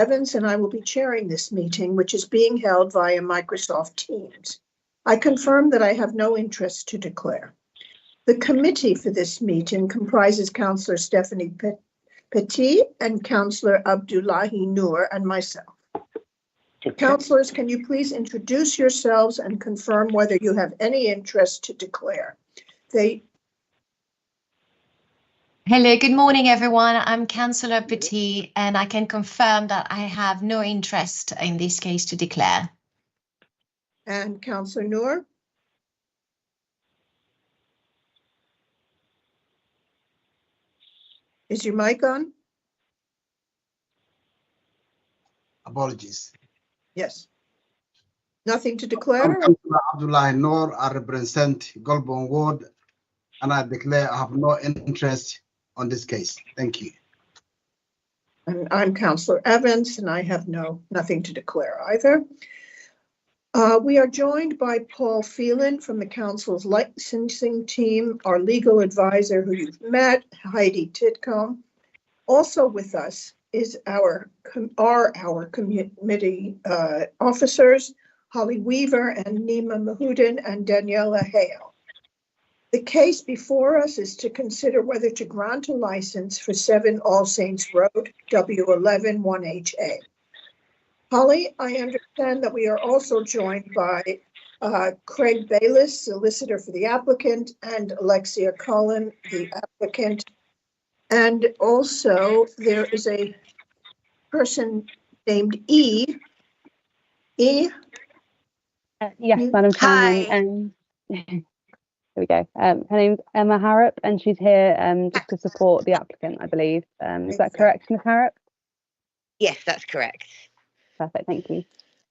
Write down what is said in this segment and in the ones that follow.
Evans, and I will be chairing this meeting, which is being held via Microsoft Teams. I confirm that I have no interest to declare. The committee for this meeting comprises Councillor Stephanie Petit and Councillor Abdullahi Noor and myself. Okay. Councillors, can you please introduce yourselves and confirm whether you have any interest to declare? Hello, good morning, everyone. I'm Councillor Petit, and I can confirm that I have no interest in this case to declare. And Councillor Noor? Is your mic on? Apologies. Yes. Nothing to declare? I'm Councillor Abdullahi Noor. I represent Golborne Ward, and I declare I have no interest on this case. Thank you. And I'm Councillor Evans, and I have nothing to declare either. We are joined by Paul Phelan from the Council's licensing team, our legal advisor who you've met, Heidi Titcomb. Also with us is our committee officers, Holly Weaver and Nima Mahudin and Daniela Hale. The case before us is to consider whether to grant a license for 7 All Saints Road, W11 1HA. Holly, I understand that we are also joined by Craig Bayless, solicitor for the applicant, and Alexia Cullen, the applicant. And also there is a person named E. Yes, Madam Chairman. Here we go. Her name's Emma Harrop, and she's here just to support the applicant, I believe. Is that correct, Ms. Harrop? Yes, that's correct. Perfect, thank you.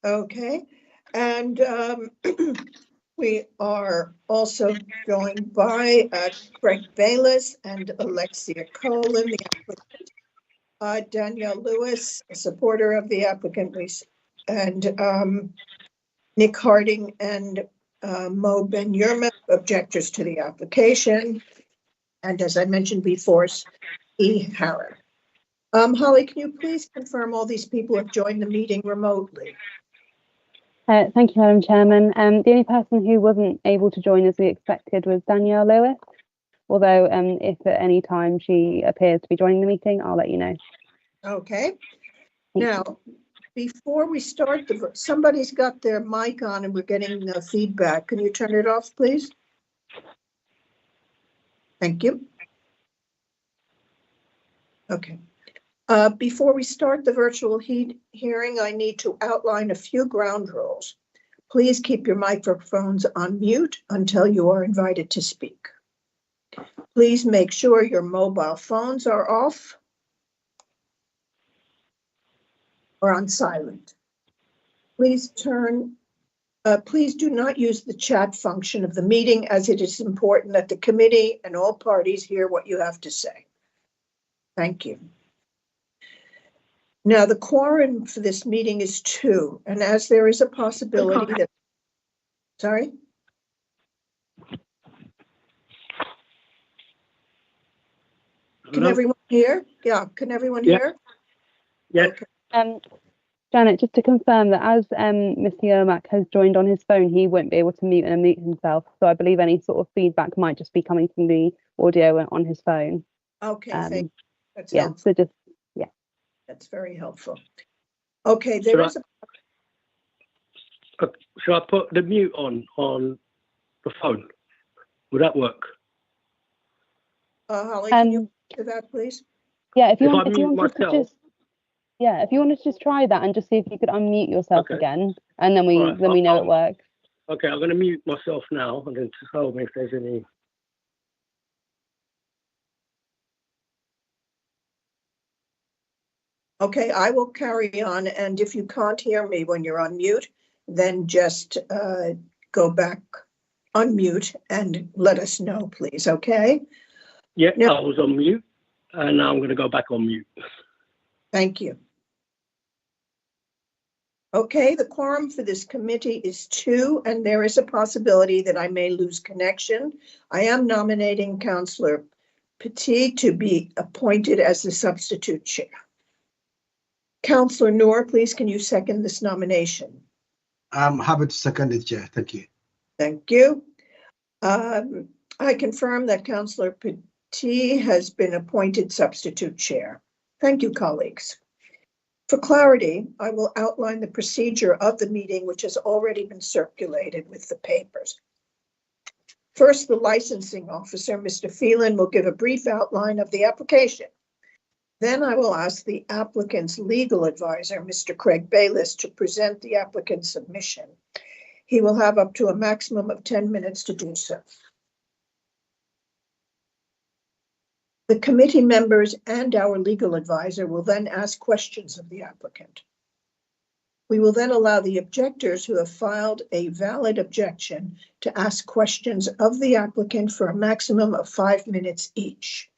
Okay, and we are also joined by Craig Bayless and Alexia Colin, the applicant, Danielle Lewis, a supporter of the applicant, and Nick Harding and Mo Ben Yerma, objectors to the application, and as I mentioned before, E. Harrop. Holly, can you please confirm all these people have joined the meeting remotely? Thank you, Madam Chairman. The only person who wasn't able to join as we expected was Danielle Lewis, although if at any time she appears to be joining the meeting, I'll let you know. Okay. Now, before we start, somebody's got their mic on and we're getting feedback. Can you turn it off, please? Thank you. Okay. Before we start the virtual hearing, I need to outline a few ground rules. Please keep your microphones on mute until you are invited to speak. Please make sure your mobile phones are off or on silent. Please do not use the chat function of the meeting, as it is important that the committee and all parties hear what you have to say. Thank you. Now, the quorum for this meeting is 2, and as there is a possibility that, sorry? Can everyone hear? Yeah, can everyone hear? Yes. Okay. Janet, just to confirm that as Mr. Yomak has joined on his phone, he won't be able to mute and unmute himself. So I believe any sort of feedback might just be coming from the audio on his phone. Okay, thank you. That's yeah, helpful. so just, yeah. That's very helpful. Okay, there is Shall I put the mute on the phone? Would that work? Holly, can you do that, please? Yeah, if you wanted to just try that and just see if you could unmute yourself again, and then we know it works. Okay, I'm going to mute myself now, and then tell me if there's any. Okay, I will carry on, and if you can't hear me when you're on mute, then just go back, unmute, and let us know, please, okay? Yeah, now, I was on mute, and now I'm going to go back on mute. Thank you. Okay, the quorum for this committee is 2, and there is a possibility that I may lose connection. I am nominating Councillor Petit to be appointed as the substitute chair. Councillor Noor, please can you second this nomination? I'm happy to second it, Chair. Thank you. Thank you. I confirm that Councillor Petit has been appointed substitute chair. Thank you, colleagues. For clarity, I will outline the procedure of the meeting, which has already been circulated with the papers. First, the licensing officer, Mr. Phelan, will give a brief outline of the application. Then I will ask the applicant's legal advisor, Mr. Craig Bayliss, to present the applicant's submission. He will have up to a maximum of 10 minutes to do so. The committee members and our legal advisor will then ask questions of the applicant. We will then allow the objectors who have filed a valid objection to ask questions of the applicant for a maximum of 5 minutes each.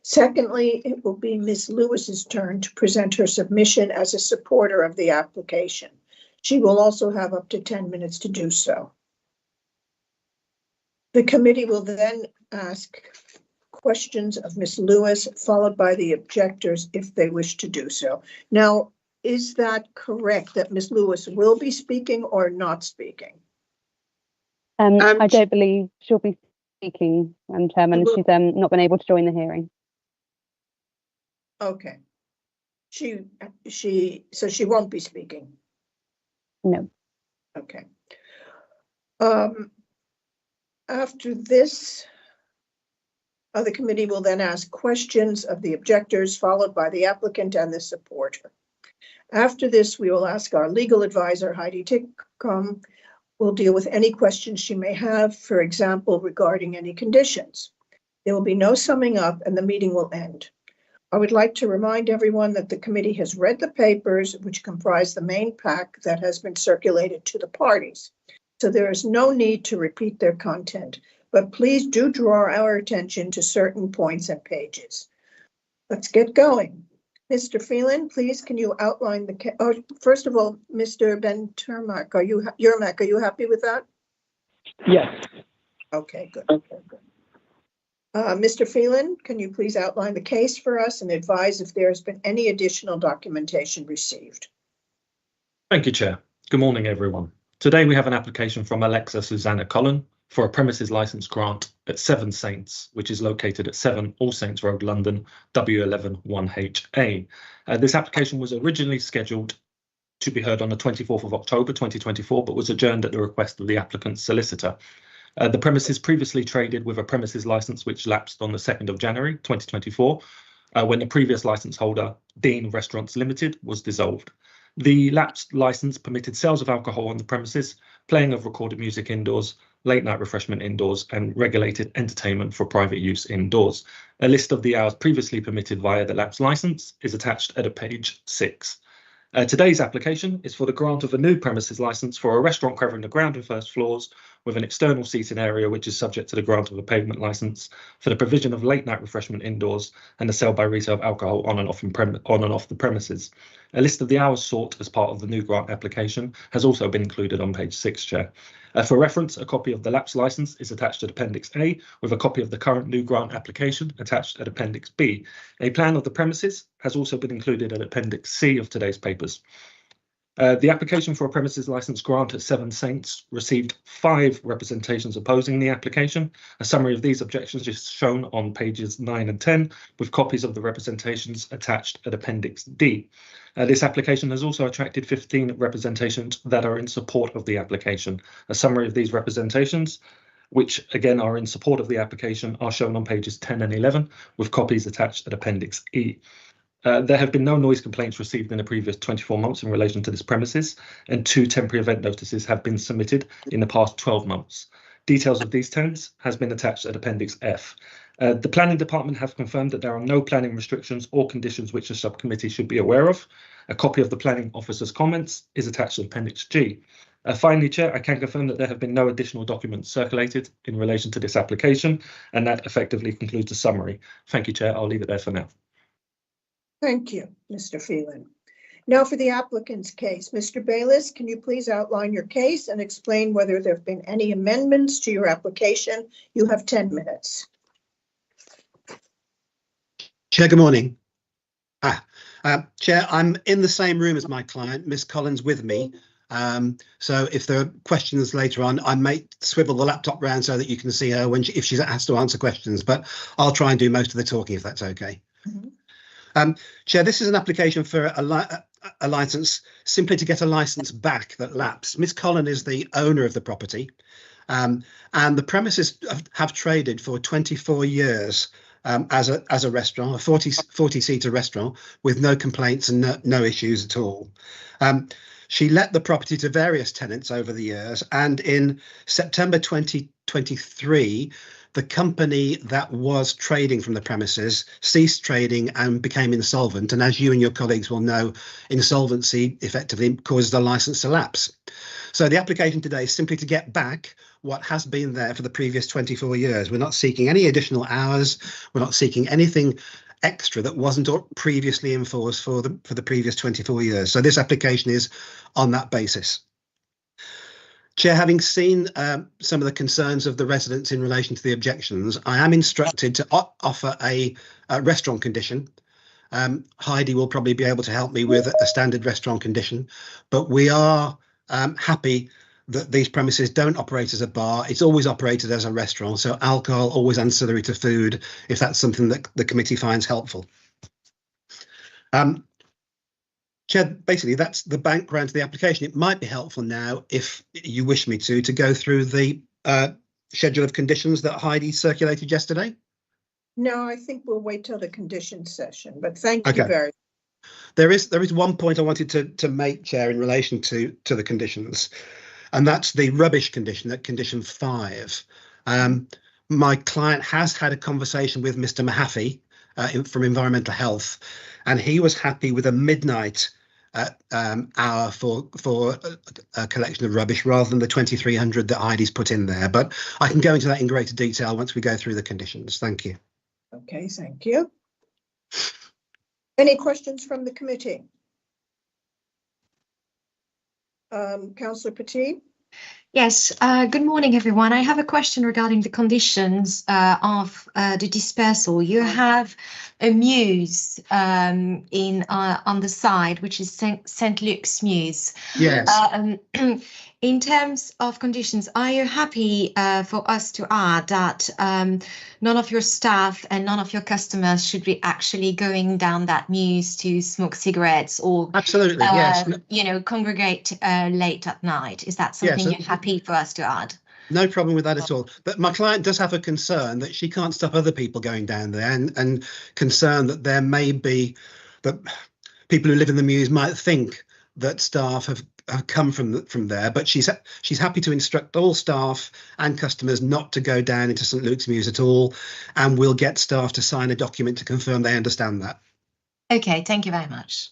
Secondly, it will be Ms. Lewis's turn to present her submission as a supporter of the application. She will also have up to 10 minutes to do so. The committee will then ask questions of Ms. Lewis, followed by the objectors if they wish to do so. Now, is that correct that Ms. Lewis will be speaking or not speaking? I don't believe she'll be speaking, Chairman. She's not been able to join the hearing. Okay. So she won't be speaking? No. Okay. After this, the committee will then ask questions of the objectors, followed by the applicant and the supporter. After this, we will ask our legal advisor, Heidi Titcomb, will deal with any questions she may have, for example, regarding any conditions. There will be no summing up and the meeting will end. I would like to remind everyone that the committee has read the papers, which comprise the main pack that has been circulated to the parties. So there is no need to repeat their content, but please do draw our attention to certain points and pages. Let's get going. Mr. Phelan, please, can you outline the, first of all, Mr. Ben Turmack, are you happy with that? Yes. Okay, good. Mr. Phelan, can you please outline the case for us and advise if there has been any additional documentation received? Thank you, Chair. Good morning, everyone. Today we have an application from Alexa Susanna Cullen for a premises license grant at 7 Saints, which is located at 7 All Saints Road, London, W11 1HA. This application was originally scheduled to be heard on the 24th of October 2024, but was adjourned at the request of the applicant's solicitor. The premises previously traded with a premises license which lapsed on the 2nd of January 2024, when the previous license holder, Dean Restaurants Limited, was dissolved. The lapsed license permitted sales of alcohol on the premises, playing of recorded music indoors, late night refreshment indoors, and regulated entertainment for private use indoors. A list of the hours previously permitted via the lapsed license is attached at page 6. Today's application is for the grant of a new premises license for a restaurant covering the ground and first floors with an external seating area which is subject to the grant of a pavement license for the provision of late night refreshment indoors and the sale by resale of alcohol on and off the premises. A list of the hours sought as part of the new grant application has also been included on page 6, Chair. For reference, a copy of the lapsed license is attached at Appendix A, with a copy of the current new grant application attached at Appendix B. A plan of the premises has also been included at Appendix C of today's papers. The application for a premises license grant at 7 Saints received 5 representations opposing the application. A summary of these objections is shown on pages 9 and 10, with copies of the representations attached at Appendix D. This application has also attracted 15 representations that are in support of the application. A summary of these representations, which again are in support of the application, are shown on pages 10 and 11, with copies attached at Appendix E. There have been no noise complaints received in the previous 24 months in relation to this premises, and 2 temporary event notices have been submitted in the past 12 months. Details of these tenants has been attached at Appendix F. The Planning Department have confirmed that there are no planning restrictions or conditions which the subcommittee should be aware of. A copy of the planning officer's comments is attached to Appendix G. Finally, Chair, I can confirm that there have been no additional documents circulated in relation to this application, and that effectively concludes the summary. Thank you, Chair. I'll leave it there for now. Thank you, Mr. Phelan. Now for the applicant's case. Mr. Bayliss, can you please outline your case and explain whether there have been any amendments to your application? You have 10 minutes. Chair, good morning. Chair, I'm in the same room as my client, Miss Collins, with me. So if there are questions later on, I may swivel the laptop round so that you can see her when if she has to answer questions, but I'll try and do most of the talking if that's okay. Chair, this is an application for a license simply to get a license back that lapsed. Miss Collins is the owner of the property, and the premises have traded for 24 years as a restaurant, a 40-seater restaurant with no complaints and no issues at all. She let the property to various tenants over the years, and in September 2023, the company that was trading from the premises ceased trading and became insolvent. And as you and your colleagues will know, insolvency effectively causes a license to lapse. So the application today is simply to get back what has been there for the previous 24 years. We're not seeking any additional hours. We're not seeking anything extra that wasn't previously enforced for the previous 24 years. So this application is on that basis. Chair, having seen some of the concerns of the residents in relation to the objections, I am instructed to offer a restaurant condition. Heidi will probably be able to help me with a standard restaurant condition, but we are happy that these premises don't operate as a bar. It's always operated as a restaurant, so alcohol always ancillary to food, if that's something that the committee finds helpful. Chair, basically that's the background to the application. It might be helpful now, if you wish me to go through the schedule of conditions that Heidi circulated yesterday. No, I think we'll wait till the condition session, but thank you very much. There is one point I wanted to make, Chair, in relation to the conditions, and that's the rubbish condition at condition 5. My client has had a conversation with Mr. Mahaffey from Environmental Health, and he was happy with a midnight hour for a collection of rubbish rather than the 2,300 that Heidi's put in there. But I can go into that in greater detail once we go through the conditions. Thank you. Okay, thank you. Any questions from the committee? Councillor Petit? Yes, good morning, everyone. I have a question regarding the conditions of the dispersal. You have a mews on the side, which is St. Luke's Mews. Yes. In terms of conditions, are you happy for us to add that none of your staff and none of your customers should be actually going down that mews to smoke cigarettes or absolutely, yes, you know, congregate late at night? Is that something you're happy for us to add? No problem with that at all. But my client does have a concern that she can't stop other people going down there, and concern that there may be that people who live in the mews might think that staff have come from there, but she's happy to instruct all staff and customers not to go down into St. Luke's Mews at all, and we'll get staff to sign a document to confirm they understand that. Okay, thank you very much.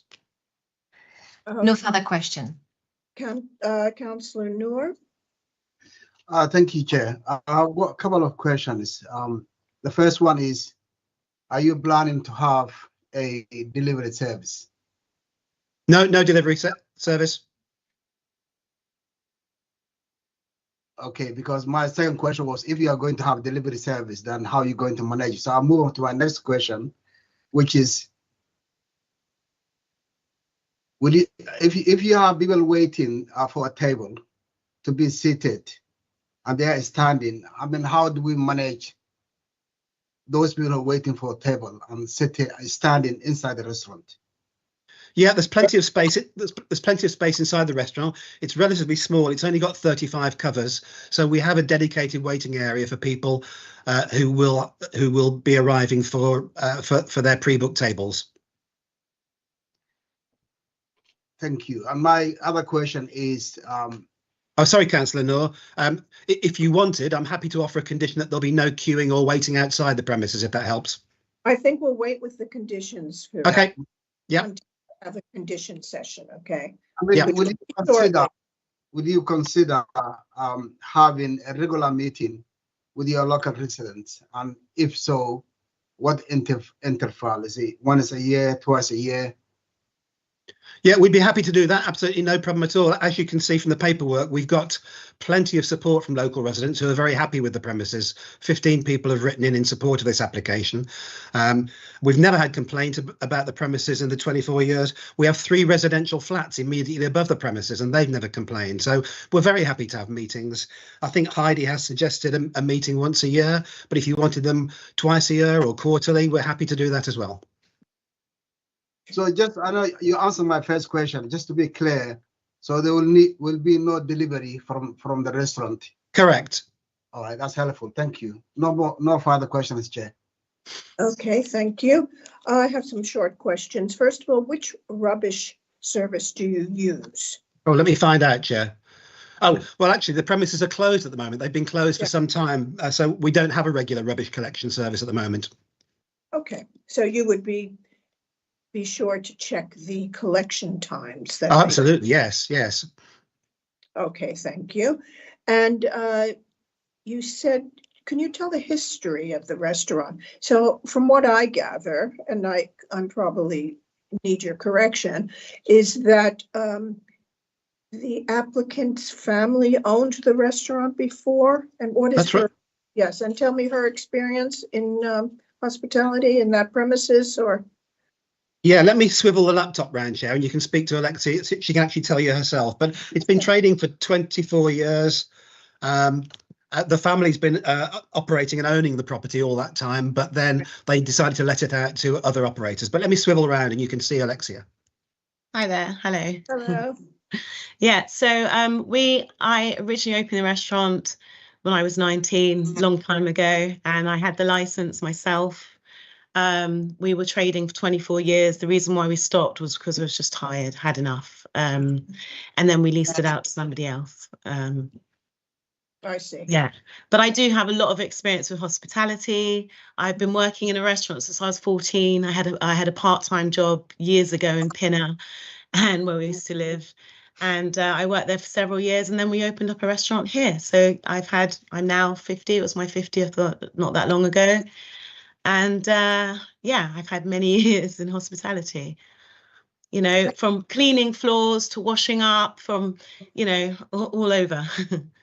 No further question. Councillor Noor? Thank you, Chair. I've got a couple of questions. The first one is, are you planning to have a delivery service? No delivery service. Okay, because my second question was, if you are going to have delivery service, then how are you going to manage? So I'll move on to my next question, which is, would you, if you have people waiting for a table to be seated and they are standing, I mean, how do we manage those people who are waiting for a table and standing inside the restaurant? Yeah, there's plenty of space. There's plenty of space inside the restaurant. It's relatively small. It's only got 35 covers, so we have a dedicated waiting area for people who will be arriving for their pre-booked tables. Thank you. And my other question is, oh, sorry, Councillor Noor. If you wanted, I'm happy to offer a condition that there'll be no queuing or waiting outside the premises, if that helps. I think we'll wait with the conditions. Okay. Yeah. Have a condition session, okay? I mean, yeah. Would you consider having a regular meeting with your local residents? And if so, what interval is it? Once a year, twice a year? Yeah, we'd be happy to do that. Absolutely no problem at all. As you can see from the paperwork, we've got plenty of support from local residents who are very happy with the premises. 15 people have written in support of this application. We've never had complaint about the premises in the 24 years. We have 3 residential flats immediately above the premises and they've never complained. So we're very happy to have meetings. I think Heidi has suggested a meeting once a year, but if you wanted them twice a year or quarterly, we're happy to do that as well. So I know you answered my first question, just to be clear. So there will be no delivery from the restaurant. Correct. All right, that's helpful. Thank you. No further questions, Chair. Okay, thank you. I have some short questions. First of all, which rubbish service do you use? Oh, let me find out, Chair. Oh, well, actually, the premises are closed at the moment. They've been closed for some time, so we don't have a regular rubbish collection service at the moment. Okay, so you would be sure to check the collection times. Oh, absolutely, yes. Okay, thank you. And you said, can you tell the history of the restaurant? So from what I gather, and I'm probably need your correction, is that the applicant's family owned the restaurant before? And what is That's right. Yes, and tell me her experience in hospitality in that premises, or? Yeah, let me swivel the laptop round, Chair, and you can speak to Alexia. She can actually tell you herself. But it's been trading for 24 years. The family's been operating and owning the property all that time, but then they decided to let it out to other operators. But let me swivel around and you can see Alexia. Hi there. Hello. Hello. Yeah, so I originally opened the restaurant when I was 19, long time ago, and I had the license myself. We were trading for 24 years. The reason why we stopped was because I was just tired, had enough. And then we leased it out to somebody else. I see. Yeah, but I do have a lot of experience with hospitality. I've been working in a restaurant since I was 14. I had a part-time job years ago in Pinner, and where we used to live. And I worked there for several years, and then we opened up a restaurant here. So I'm now 50. It was my 50th not that long ago. And yeah, I've had many years in hospitality, you know, from cleaning floors to washing up, from, you know, all over.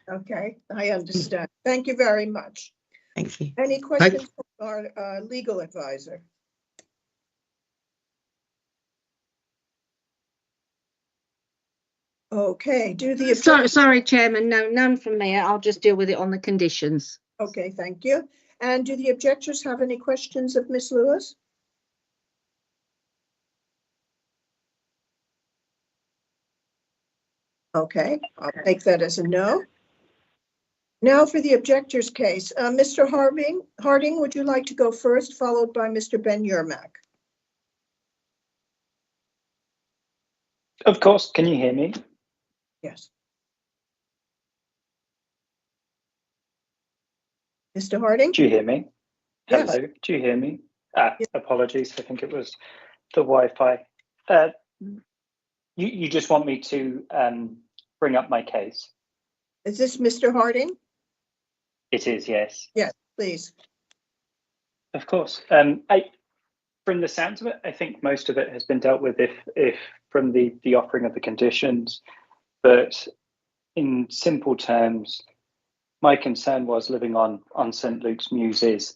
Okay, I understand. Thank you very much. Thank you. Any questions from our legal advisor? Okay, Sorry, Chairman, no, none from me. I'll just deal with it on the conditions. Okay, thank you. And do the objectors have any questions of Ms. Lewis? Okay, I'll take that as a no. Now for the objector's case. Mr. Harding, would you like to go first, followed by Mr. Ben-Yermak? Of course. Can you hear me? Yes. Mr. Harding? Do you hear me? Yes. Hello, do you hear me? Yes. Apologies, I think it was the Wi-Fi. You just want me to bring up my case? Is this Mr. Harding? It is, yes. Yes, please. Of course. From the sounds of it, I think most of it has been dealt with if from the offering of the conditions. But in simple terms, my concern was living on St. Luke's Mews is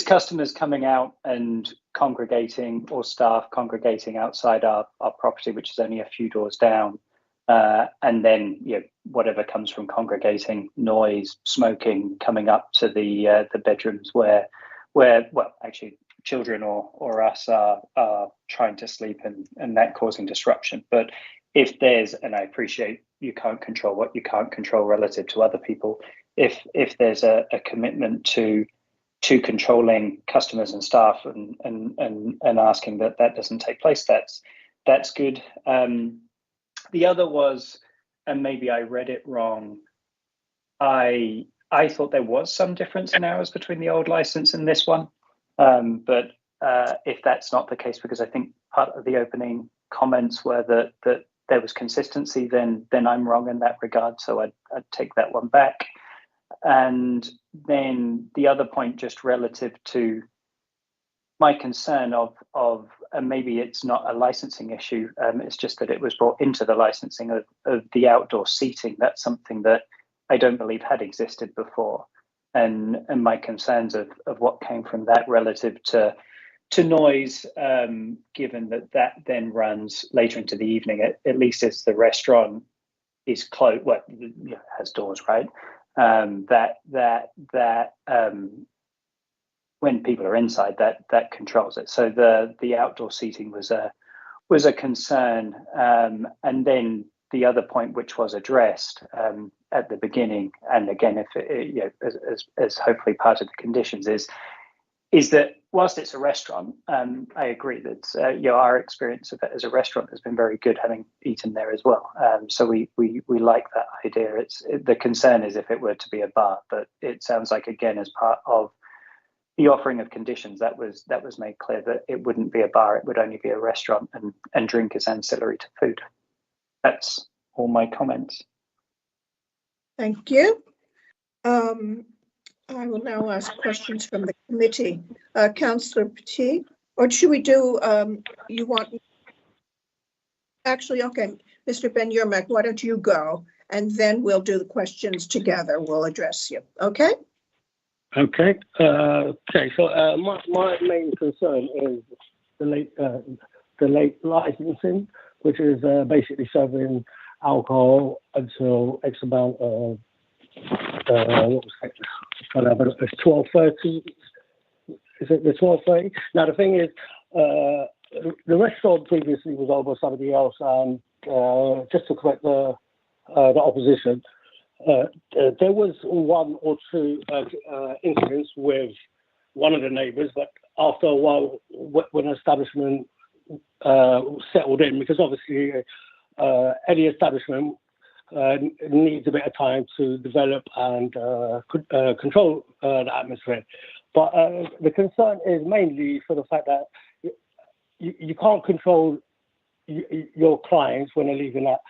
customers coming out and congregating, or staff congregating outside our property, which is only a few doors down. And then, you know, whatever comes from congregating, noise, smoking, coming up to the bedrooms where well, actually children or us are trying to sleep, and that causing disruption. But if there's, and I appreciate you can't control what you can't control relative to other people, if there's a commitment to controlling customers and staff and asking that doesn't take place, that's good. The other was, and maybe I read it wrong, I thought there was some difference in hours between the old license and this one. But if that's not the case, because I think part of the opening comments were that there was consistency, then I'm wrong in that regard. So I'd take that one back. And then the other point, just relative to my concern of and maybe it's not a licensing issue. It's just that it was brought into the licensing of the outdoor seating. That's something that I don't believe had existed before. And my concerns of what came from that relative to noise, given that then runs later into the evening, at least as the restaurant is closed, well, has doors, right? When people are inside, that controls it. So the outdoor seating was a concern, and then the other point which was addressed at the beginning, and again, if as hopefully part of the conditions is that whilst it's a restaurant, I agree that our experience of it as a restaurant has been very good, having eaten there as well. So we like that idea. The concern is if it were to be a bar, but it sounds like, again, as part of the offering of conditions, that was made clear that it wouldn't be a bar, it would only be a restaurant, and drink is ancillary to food. That's all my comments. Thank you. I will now ask questions from the committee. Councillor Petit, or should we do, you want, actually, okay, Mr. Ben-Yermak, why don't you go, and then we'll do the questions together. We'll address you, okay? Okay. So my main concern is the late licensing, which is basically serving alcohol until X amount of what was it? It's 12:30. Is it the 12:30? Now the thing is, the restaurant previously was owned by somebody else, and just to correct the opposition, there was one or two incidents with one of the neighbours, but after a while, when an establishment settled in, because obviously any establishment needs a bit of time to develop and control the atmosphere. But the concern is mainly for the fact that you can't control your clients when they're leaving at,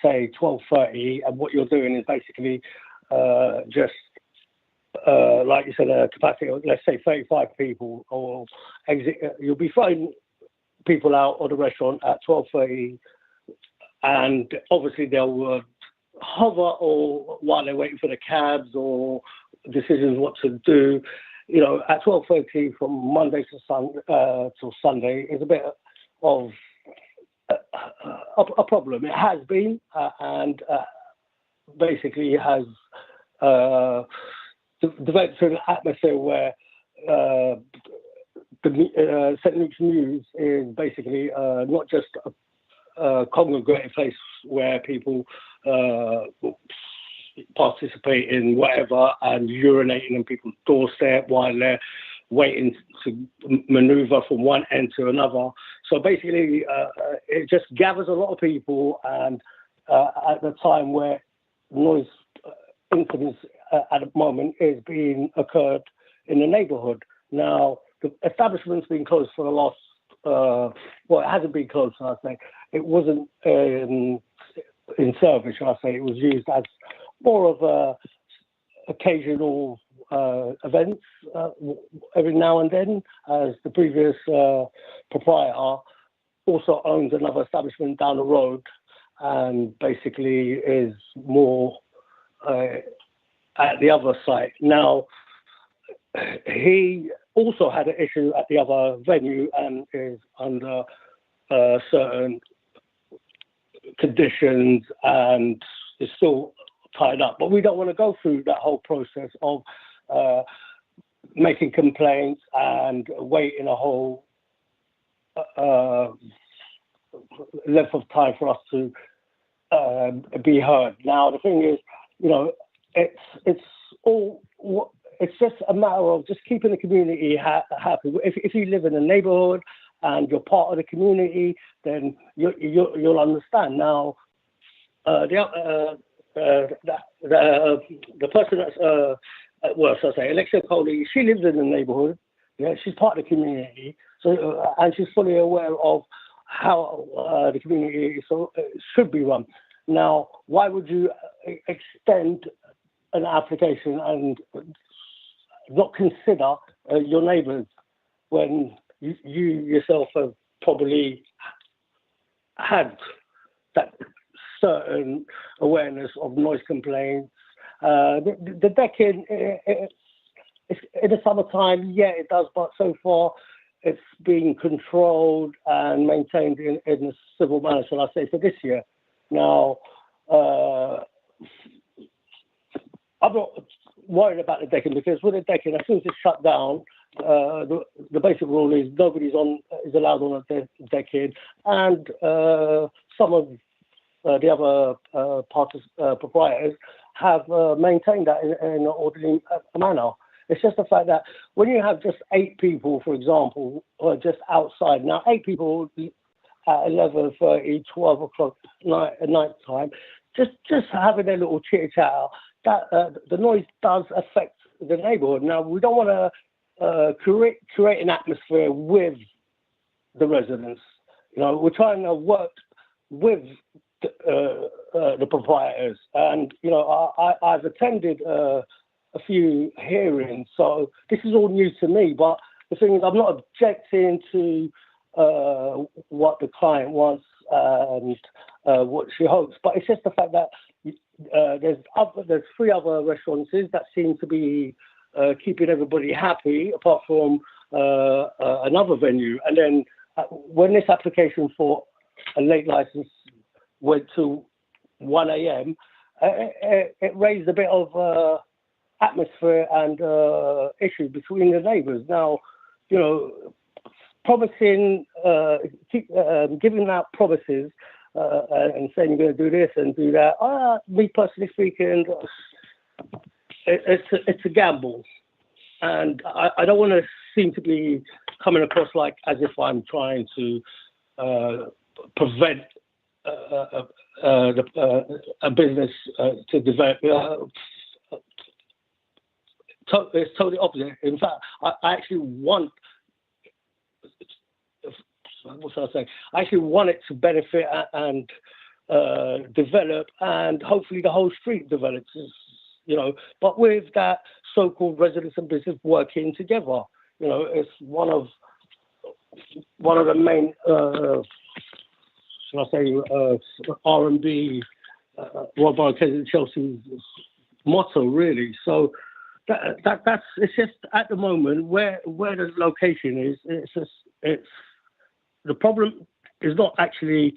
say, 12:30, and what you're doing is basically just, like you said, a capacity of, let's say, 35 people, or exit. You'll be throwing people out of the restaurant at 12:30, and obviously they'll hover or while they're waiting for the cabs or decisions what to do. You know, at 12:30 from Monday to till Sunday is a bit of a problem. It has been, and basically it has developed an atmosphere where the St. Luke's Mews is basically not just a congregated place where people participate in whatever and urinating on people's doorstep while they're waiting to maneuver from one end to another. So basically, it just gathers a lot of people, and at the time where noise incidents at the moment is being occurred in the neighbourhood. Now, the establishment's been closed for the last, well, it hasn't been closed, shall I say. It wasn't in service, shall I say. It was used as more of a occasional events every now and then, as the previous proprietor also owns another establishment down the road, and basically is more at the other site. Now, he also had an issue at the other venue and is under certain conditions and is still tied up. But we don't want to go through that whole process of making complaints and waiting a whole length of time for us to be heard. Now, the thing is, you know, it's just a matter of just keeping the community happy. If you live in a neighbourhood and you're part of the community, then you'll understand. Now, the person that's well, so I say, Alexia Coley, she lives in the neighbourhood. Yeah, she's part of the community, so and she's fully aware of how the community should be run. Now, why would you extend an application and not consider your neighbours when you yourself have probably had that certain awareness of noise complaints. The decking, it's in the summertime, yeah, it does, but so far it's being controlled and maintained in a civil manner, shall I say, for this year. Now, I'm not worried about the decking, because with the decking, as soon as it's shut down, the basic rule is nobody's is allowed on the decking, and some of the other proprietors have maintained that in an orderly manner. It's just the fact that when you have just 8 people, for example, just outside, now 8 people at 11:30, 12 o'clock at night time, just having their little chit chat, that the noise does affect the neighborhood. Now, we don't want to create an atmosphere with the residents. You know, we're trying to work with the proprietors, and you know, I've attended a few hearings, so this is all new to me. But the thing is, I'm not objecting to what the client wants and what she hopes, but it's just the fact that there's 3 other restaurants that seem to be keeping everybody happy, apart from another venue. And then when this application for a late license went to 1 a.m., it raised a bit of atmosphere and issue between the neighbours. Now, you know, promising, giving out promises and saying you're going to do this and do that. Me personally speaking, it's a gamble, and I don't want to seem to be coming across like as if I'm trying to prevent a business to develop. It's totally opposite. In fact, I actually want, what should I say? I actually want it to benefit and develop, and hopefully the whole street develops. You know, but with that so-called residents and business working together. You know, it's one of the main, shall I say, R&B, Royal Borough Kensington Chelsea's motto, really. So that's it's just at the moment where the location is. It's the problem is not actually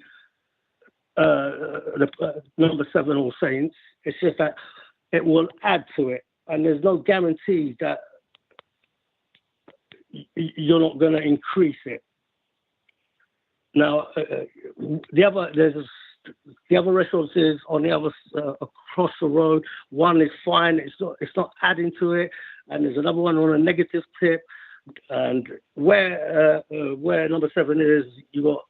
the number 7 All Saints. It's just that it will add to it, and there's no guarantee that you're not going to increase it. Now, the other restaurants is on the other across the road. One is fine; it's not adding to it, and there's another one on a negative tip. And where number 7 is, you got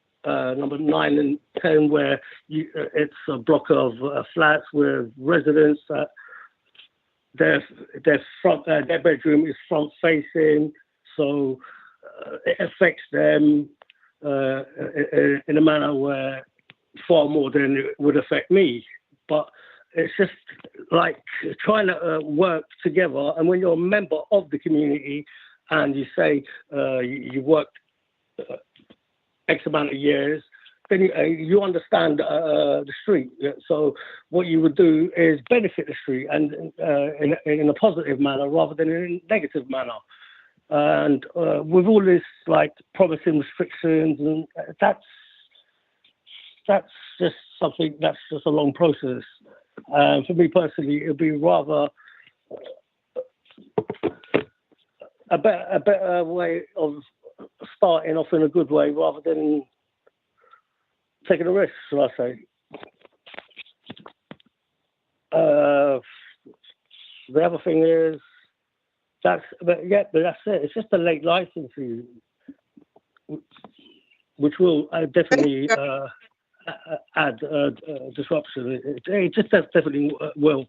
number 9 and 10, where it's a block of flats with residents. Their bedroom is front facing, so it affects them in a manner where far more than it would affect me. But it's just like trying to work together. And when you're a member of the community and you say you worked X amount of years, then you understand the street. So what you would do is benefit the street, and in a positive manner rather than in a negative manner. And with all this like promising restrictions, and that's just something that's just a long process. For me personally, it'd be rather a better way of starting off in a good way rather than taking a risk, shall I say. The other thing is that's it. It's just a late licensing, which will definitely add disruption. It just definitely will.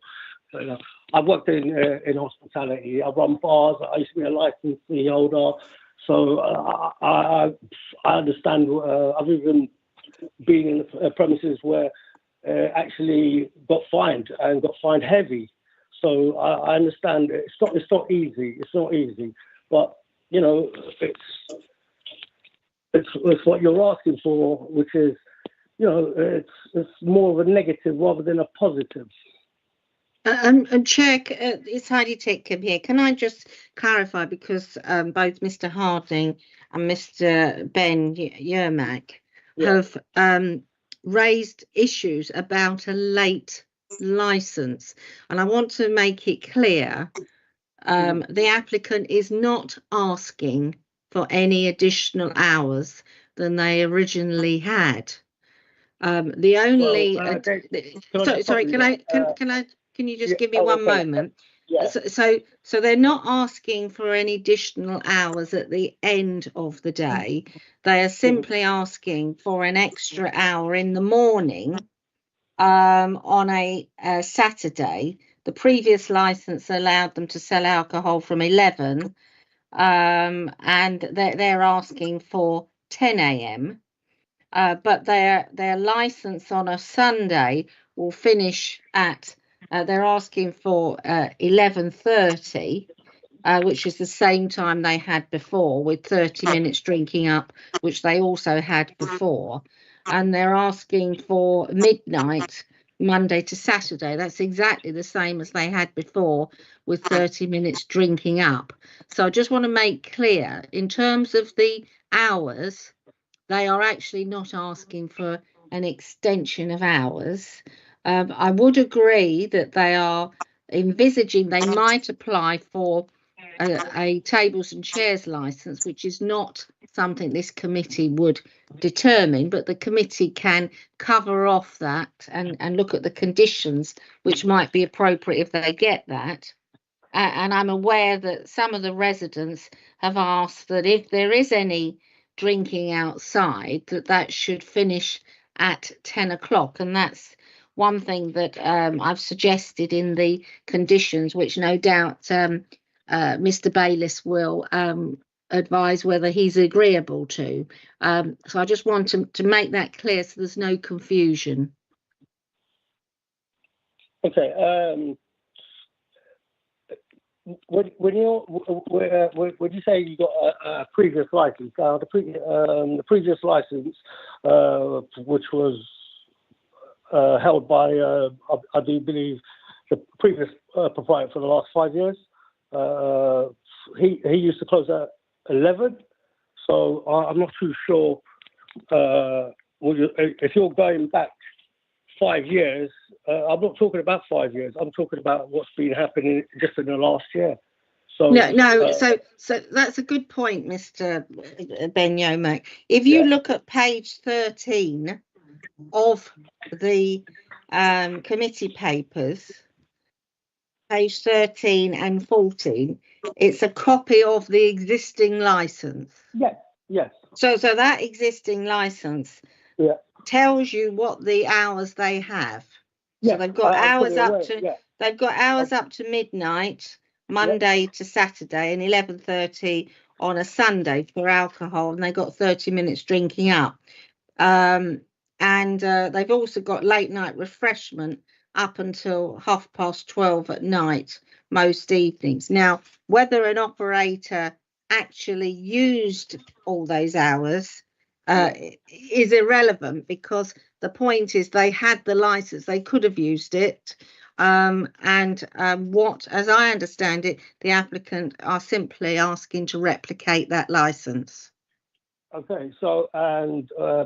I've worked in hospitality. I run bars. I used to be a licensee holder, so I understand. I've even been in premises where actually got fined and got fined heavy. So I understand it's not easy. It's not easy, but you know, it's what you're asking for, which is, you know, it's more of a negative rather than a positive. And Chair, it's Heidi Titcombe here. Can I just clarify, because both Mr. Harding and Mr. Ben Yermak have raised issues about a late licence, and I want to make it clear the applicant is not asking for any additional hours than they originally had. The only can you just give me one moment? Yeah. So they're not asking for any additional hours at the end of the day. They are simply asking for an extra hour in the morning on a Saturday. The previous licence allowed them to sell alcohol from 11, and they're asking for 10 a.m. But their licence on a Sunday will finish at they're asking for 11:30, which is the same time they had before, with 30 minutes drinking up, which they also had before. And they're asking for midnight, Monday to Saturday. That's exactly the same as they had before, with 30 minutes drinking up. So I just want to make clear, in terms of the hours, they are actually not asking for an extension of hours. I would agree that they are envisaging they might apply for a tables and chairs licence, which is not something this committee would determine, but the committee can cover off that and look at the conditions which might be appropriate if they get that. And I'm aware that some of the residents have asked that if there is any drinking outside, that should finish at 10 o'clock, and that's one thing that I've suggested in the conditions, which no doubt Mr. Bayliss will advise whether he's agreeable to. So I just want to make that clear so there's no confusion. Okay. When you say you got a previous license, the previous license, which was held by, I do believe, the previous proprietor for the last 5 years, he used to close at 11. So I'm not too sure. If you're going back 5 years, I'm not talking about 5 years. I'm talking about what's been happening just in the last year. So so that's a good point, Mr. Ben Yermak. If you look at page 13 of the committee papers, page 13 and 14, it's a copy of the existing licence. Yes. So that existing licence tells you what the hours they have. So they've got hours up to they've got hours up to midnight, Monday to Saturday, and 11:30 on a Sunday for alcohol, and they got 30 minutes drinking up. And they've also got late night refreshment up until 12:30 at night most evenings. Now, whether an operator actually used all those hours is irrelevant, because the point is they had the license, they could have used it, what, as I understand it, the applicant are simply asking to replicate that license. Okay, so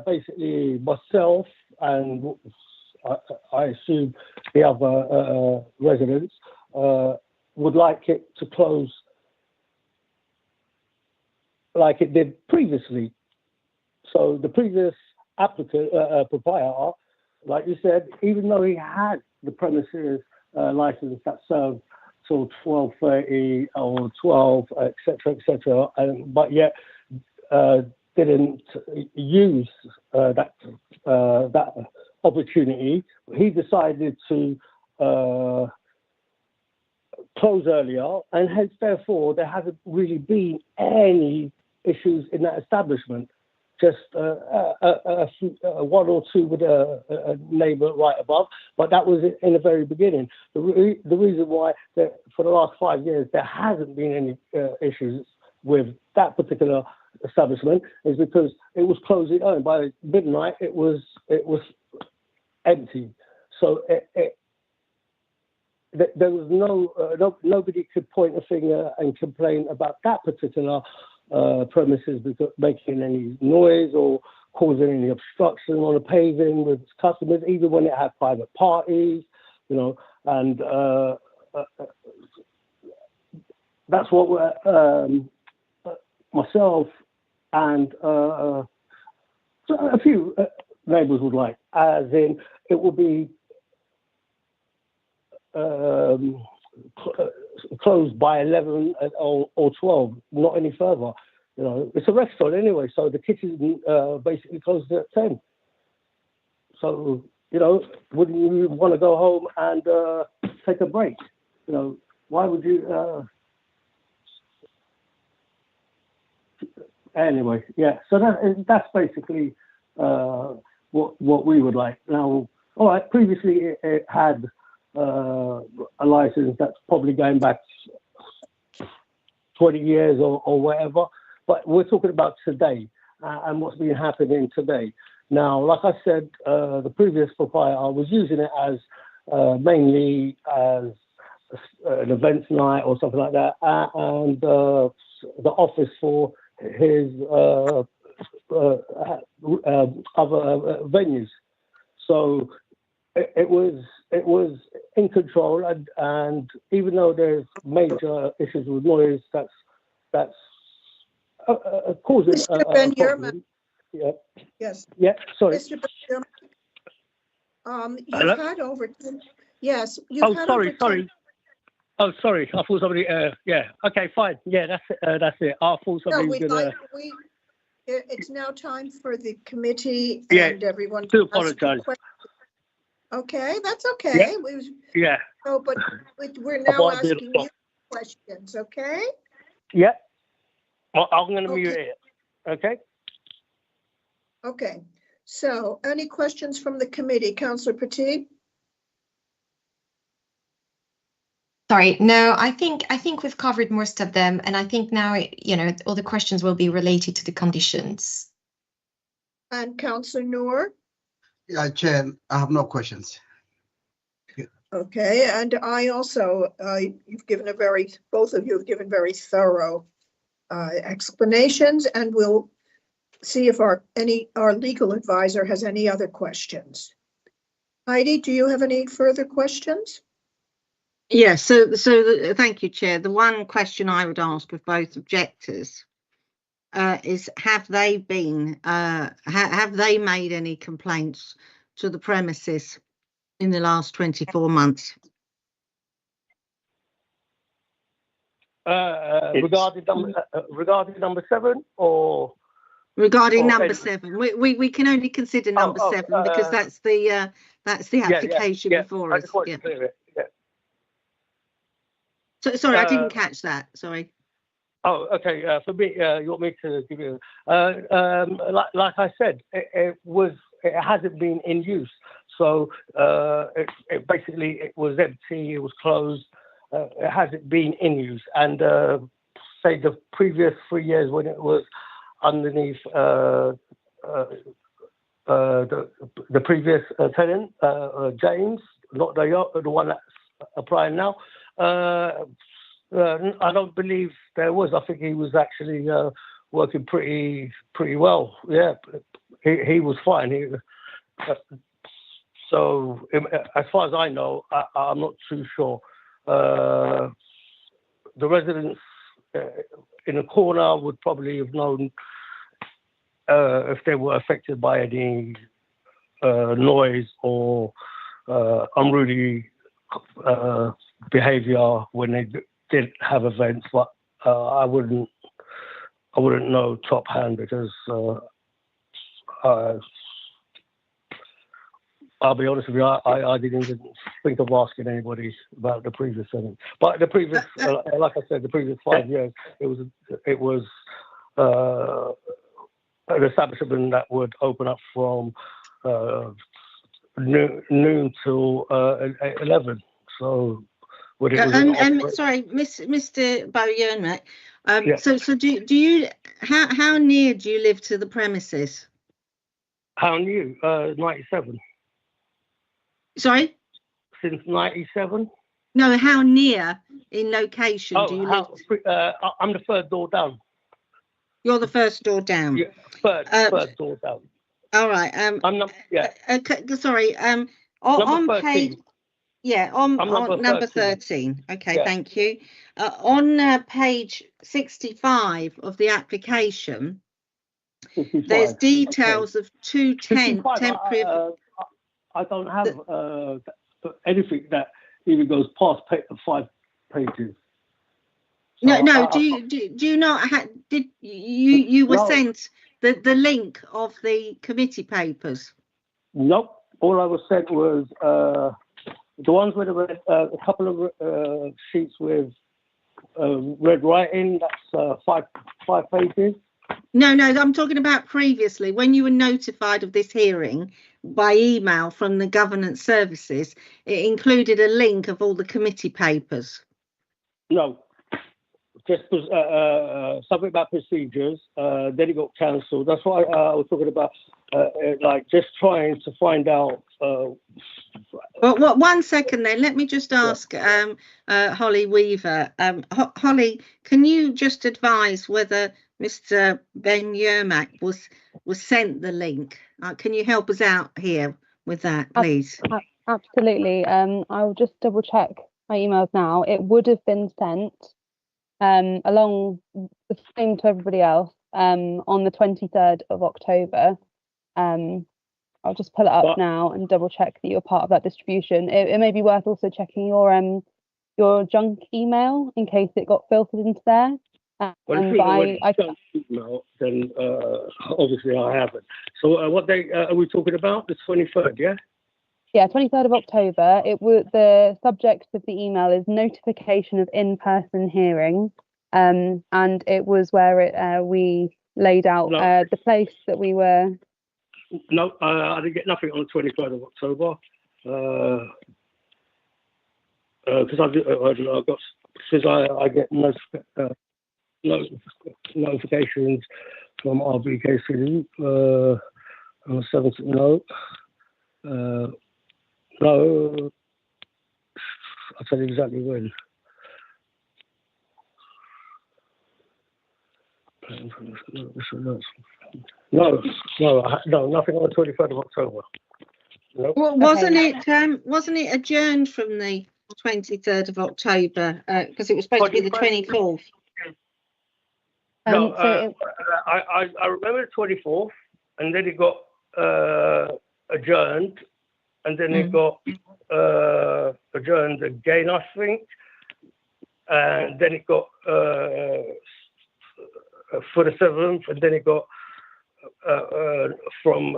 basically myself and I assume the other residents would like it to close like it did previously. So the previous applicant, proprietor, like you said, even though he had the premises license that served till 12:30 or 12, etc., but yet didn't use that opportunity, he decided to close earlier, and hence therefore there hasn't really been any issues in that establishment. Just one or two with a neighbour right above, but that was in the very beginning. The reason why for the last 5 years there hasn't been any issues with that particular establishment is because it was closing early. By midnight, it was empty. So there was nobody could point a finger and complain about that particular premises because making any noise or causing any obstruction on the paving with customers, even when it had private parties, you know, and that's what myself and a few neighbours would like, as in it will be closed by 11 or 12, not any further. You know, it's a restaurant anyway, so the kitchen basically closes at 10. So, you know, wouldn't you want to go home and take a break? You know, why would you? Anyway, yeah. So that's basically what we would like. Now, all right. Previously, it had a license that's probably going back 20 years or whatever. But we're talking about today and what's been happening today. Now, like I said, the previous proprietor was using it as mainly as an events night or something like that, and the office for his other venues. So it was in control, and even though there's major issues with noise, that's causing Mr. a Ben problem. Yeah. Yes. Yeah. Sorry. Mr. Ben, you've Hello? had over 10. Yes. You've had Sorry. over 10. Sorry. Oh, sorry. I thought somebody. Yeah. Okay. Fine. Yeah. That's it. That's it. I thought No, somebody was gonna. It's now time for the committee Yeah, and everyone do to ask apologise. questions. Okay, that's okay. Yeah. But we're now might be able to asking stop. you questions, okay? Yeah. Well, I'm going to mute Okay. it. Okay. Okay. So any questions from the committee? Councillor Petit? Sorry, no, I think we've covered most of them, and I think now, you know, all the questions will be related to the conditions. And Councillor Noor? Yeah, Chair, I have no questions. Okay, and I also, both of you have given very thorough explanations, and we'll see if our legal advisor has any other questions. Heidi, do you have any further questions? Yes, thank you, Chair. The one question I would ask of both objectors is: have they made any complaints to the premises in the last 24 months? Regarding number 7 or regarding or number any- 7? We can only consider number 7 because that's the application before I us. just wanted Yeah. to clear it. Yeah. So, sorry, I didn't catch that. Sorry. Oh, okay. For me, you want me to give you? Like I said, it hasn't been in use. So it basically was empty. It was closed. It hasn't been in use. And say the previous 3 years when it was underneath the previous tenant, James, not the one that's applying now. I don't believe there was. I think he was actually working pretty well. Yeah, he was fine. So as far as I know, I'm not too sure. The residents in the corner would probably have known if they were affected by any noise or unruly behaviour when they did have events, but I wouldn't know top hand because I'll be honest with you, I didn't even think of asking anybody about the previous tenant. But the previous, like I said, the previous 5 years, it was an establishment that would open up from noon till 11. So. Sorry, Mr. Bow-Yermak, Yeah. So do you, how near do you live to the premises? How new? 97. Sorry? Since 97. No, how near in location do you live? I'm the third door down. You're the first door down. Yeah, third door down. All right. I'm not. Yeah. Sorry. On page. Yeah, on number 13. Okay, Yeah. thank you. On page 65 of the application, 65. there's details of 210 65, temporary. I don't have anything that even goes past 5 pages. No. Do you not? Did you were sent the link of the committee papers? Nope. All I was sent was the ones with a couple of sheets with red writing. That's 5 pages. No, I'm talking about previously when you were notified of this hearing by email from the governance services. It included a link of all the committee papers. No, just something about procedures. Then it got cancelled. That's why I was talking about, like, just trying to find out. Well, 1 second then. Let me just ask Holly Weaver. Holly, can you just advise whether Mr. Ben Yermak was sent the link? Can you help us out here with that, please? Absolutely. I'll just double check my emails now. It would have been sent along the same to everybody else on the 23rd of October. I'll just pull it up now and double check that you're part of that distribution. It may be worth also checking your junk email in case it got filtered into there. Well, if junk email, then obviously I haven't. So what day are we talking about? The 23rd, yeah? Yeah, 23rd of October. The subject of the email is notification of in-person hearing, and it was where we laid out the place that we were. No, I didn't get nothing on the 23rd of October because I get notifications from RBKC on the 7th. No, I'll tell you exactly when. No, nothing on the 23rd of October. Nope. Well, wasn't it adjourned from the 23rd of October because it was supposed to be the 24th? No, I remember the 24th, and then it got adjourned, and then it got adjourned again, I think, and then it got for the 7th, and then it got from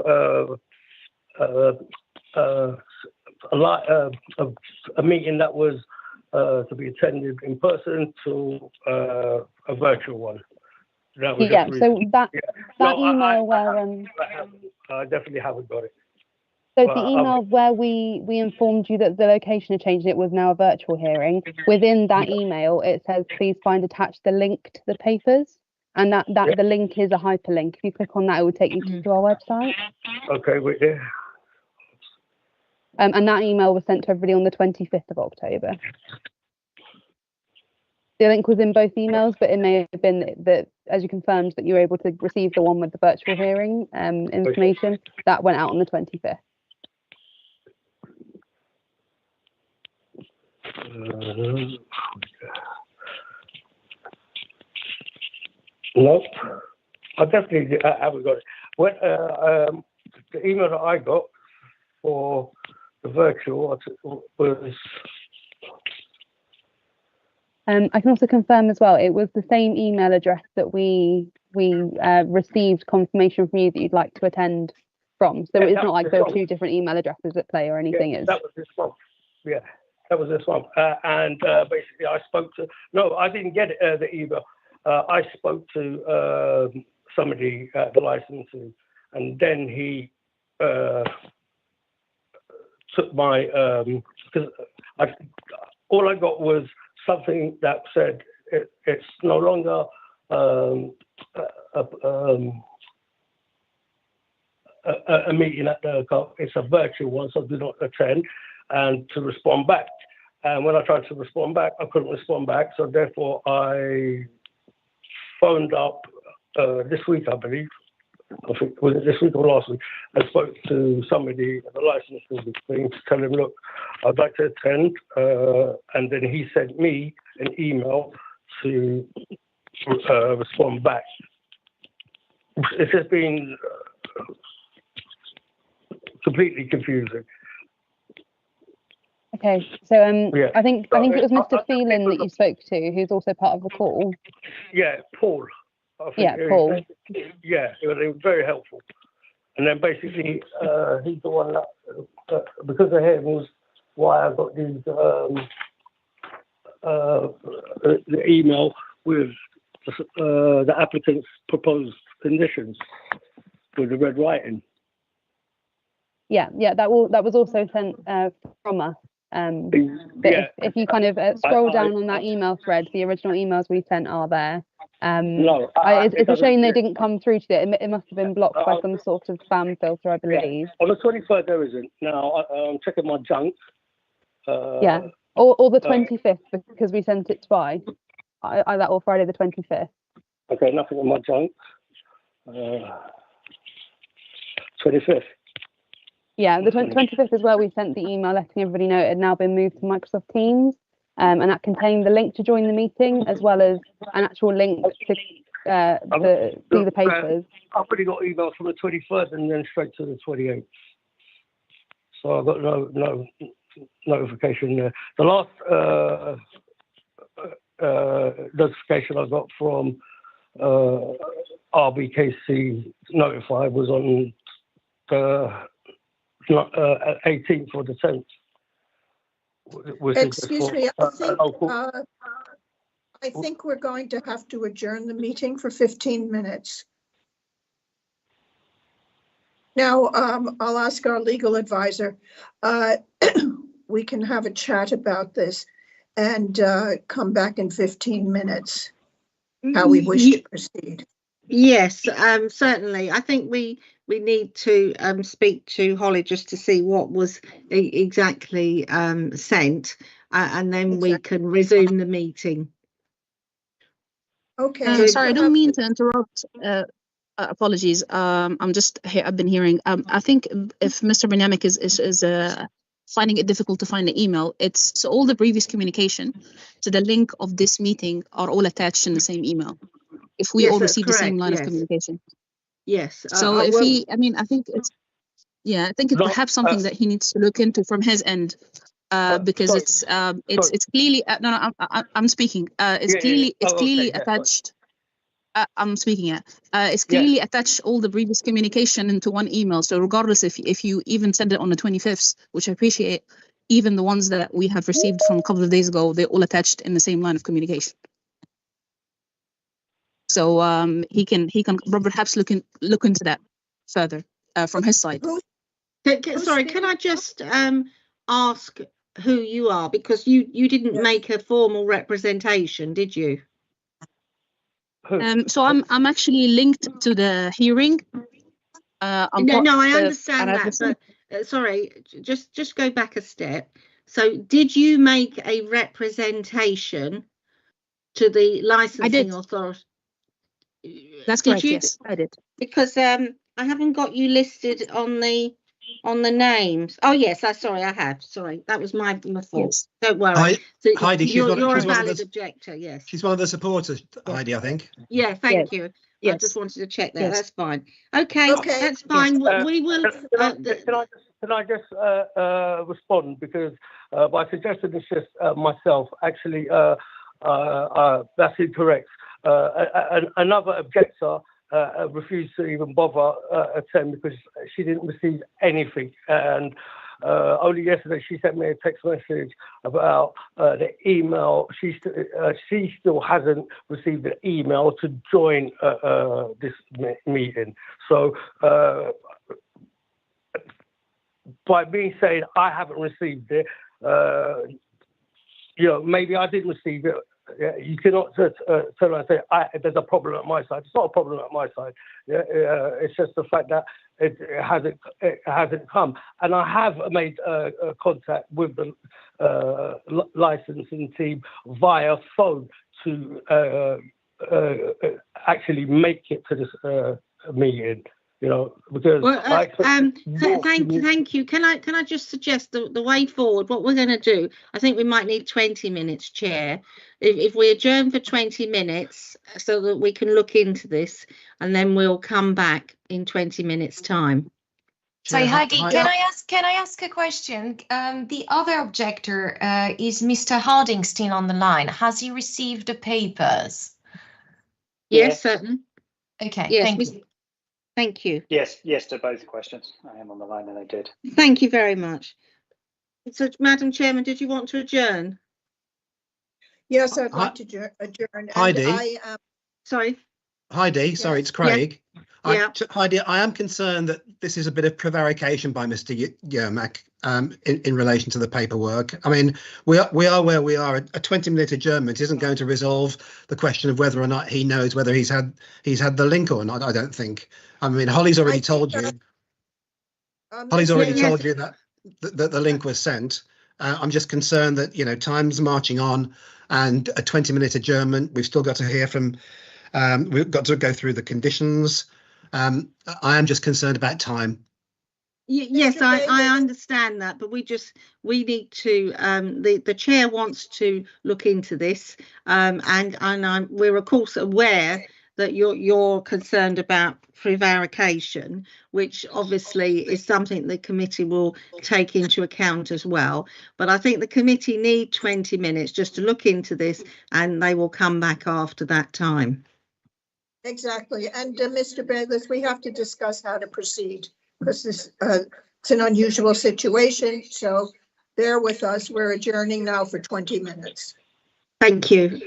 a meeting that was to be attended in person to a virtual one. So that email where I definitely haven't got it. So the email where we informed you that the location had changed, it was now a virtual hearing. Within that email, it says please find attached the link to the papers, and that the link is a hyperlink. If you click on that, it will take you to our website. Okay, wait there. And that email was sent to everybody on the 25th of October. The link was in both emails, but it may have been that, as you confirmed, that you were able to receive the one with the virtual hearing information. That went out on the 25th. Nope, I definitely haven't got it. When the email that I got for the virtual was. I can also confirm as well, it was the same email address that we received confirmation from you that you'd like to attend from. So it's not like there are two different email addresses at play or anything. Yeah, that was this one. Yeah, that was this one. And basically I spoke to, no, I didn't get the email. I spoke to somebody at the licensing, and then he took my, because all I got was something that said it's no longer a meeting at the it's a virtual one, so do not attend, and to respond back. And when I tried to respond back, I couldn't respond back. So therefore, I phoned up this week, I believe. I think was it this week or last week? I spoke to somebody at the licensing thing to tell him, look, I'd like to attend, and then he sent me an email to respond back. It's just been completely confusing. Okay, so Yeah. I think it was Mr. Phelan that you spoke to, who's also part of the call. Yeah, Paul. I think Yeah, Paul. Yeah, it was very helpful. And then basically, he's the one that because of him was why I got these the email with the applicant's proposed conditions with the red writing. Yeah, that was also sent from us. But if you kind of scroll down on that email thread, the original emails we sent are there. It's a shame they didn't come through to it. It must have been blocked by some sort of spam filter, I believe. On the 23rd, there isn't. Now, I'm checking my junk. Yeah, or the 25th, because we sent it twice. Either or Friday the 25th. Okay, nothing in my junk. 25th. Yeah, the 25th is where we sent the email letting everybody know it had now been moved to Microsoft Teams, and that contained the link to join the meeting as well as an actual link to see the papers. I've already got emails from the 23rd and then straight to the 28th. So I've got no notification there. The last notification I got from RBKC Notified was on the 18th or the 10th. Excuse me, I think we're going to have to adjourn the meeting for 15 minutes. Now, I'll ask our legal advisor. We can have a chat about this and come back in 15 minutes, how we wish to proceed. Yes, certainly. I think we need to speak to Holly just to see what was exactly sent, and then we can resume the meeting. Okay. Sorry, I don't mean to interrupt. Apologies. I'm just here. I've been hearing. I think if Mr. Benyamik is finding it difficult to find the email, so all the previous communication to the link of this meeting are all attached in the same email. If we all receive the same line of communication. Yes. So I think it's perhaps something that he needs to look into from his end, because it's clearly I'm speaking. It's clearly attached. I'm speaking. It's clearly attached all the previous communication into one email. So regardless if you even send it on the 25th, which I appreciate, even the ones that we have received from a couple of days ago, they're all attached in the same line of communication. So he can perhaps look into that further from his side. Sorry, can I just ask who you are, because you didn't make a formal representation, did you? So I'm actually linked to the hearing. I understand that, but sorry, just go back a step. So did you make a representation to the licensing authority? That's correct. Yes, I did. Because I haven't got you listed on the names. Oh yes, sorry, I have. Sorry, that was my fault. Yes. Don't worry. Heidi, you're a valid objector. Yes. She's one of the supporters, Heidi, I think. Yeah. Thank you. Yes. I just wanted to check that. Yes. That's fine. Okay. That's fine. We will. Can I just respond, because by suggesting this just myself, actually, that's incorrect. Another objector refused to even bother attend because she didn't receive anything, and only yesterday she sent me a text message about the email. She still hasn't received an email to join this meeting. So by me saying I haven't received it, maybe I didn't receive it. Yeah, you cannot just turn around and say, there's a problem at my side. It's not a problem at my side. Yeah, it's just the fact that it hasn't come. And I have made contact with the licensing team via phone to actually make it to this meeting. You know, because thank you. Can I just suggest the way forward? What we're going to do, I think we might need 20 minutes, Chair. If we adjourn for 20 minutes so that we can look into this, and then we'll come back in 20 minutes' time. So Heidi, can I ask a question? The other objector is Mr. Harding still on the line. Has he received the papers? Yes, certainly. Okay, yes, thank you. Thank you. Yes to both questions. I am on the line and I did. Thank you very much. So, Madam Chairman, did you want to adjourn? Yes, I'd like to adjourn. Heidi. Sorry. Heidi, sorry, it's Craig. Yeah. Heidi, I am concerned that this is a bit of prevarication by Mr. Yermak in relation to the paperwork. I mean, we are where we are. A 20-minute adjournment isn't going to resolve the question of whether or not he knows whether he's had the link or not. I don't think. I mean, Holly's already told you. Holly's already told you that the link was sent. I'm just concerned that time's marching on, and a 20-minute adjournment. We've still got to hear from. We've got to go through the conditions. I am just concerned about time. Yes, I understand that, but we need to. The chair wants to look into this, and we're of course aware that you're concerned about prevarication, which obviously is something the committee will take into account as well. But I think the committee need 20 minutes just to look into this, and they will come back after that time. Exactly. And Mr. Bayless, we have to discuss how to proceed because it's an unusual situation. So bear with us. We're adjourning now for 20 minutes. Thank you.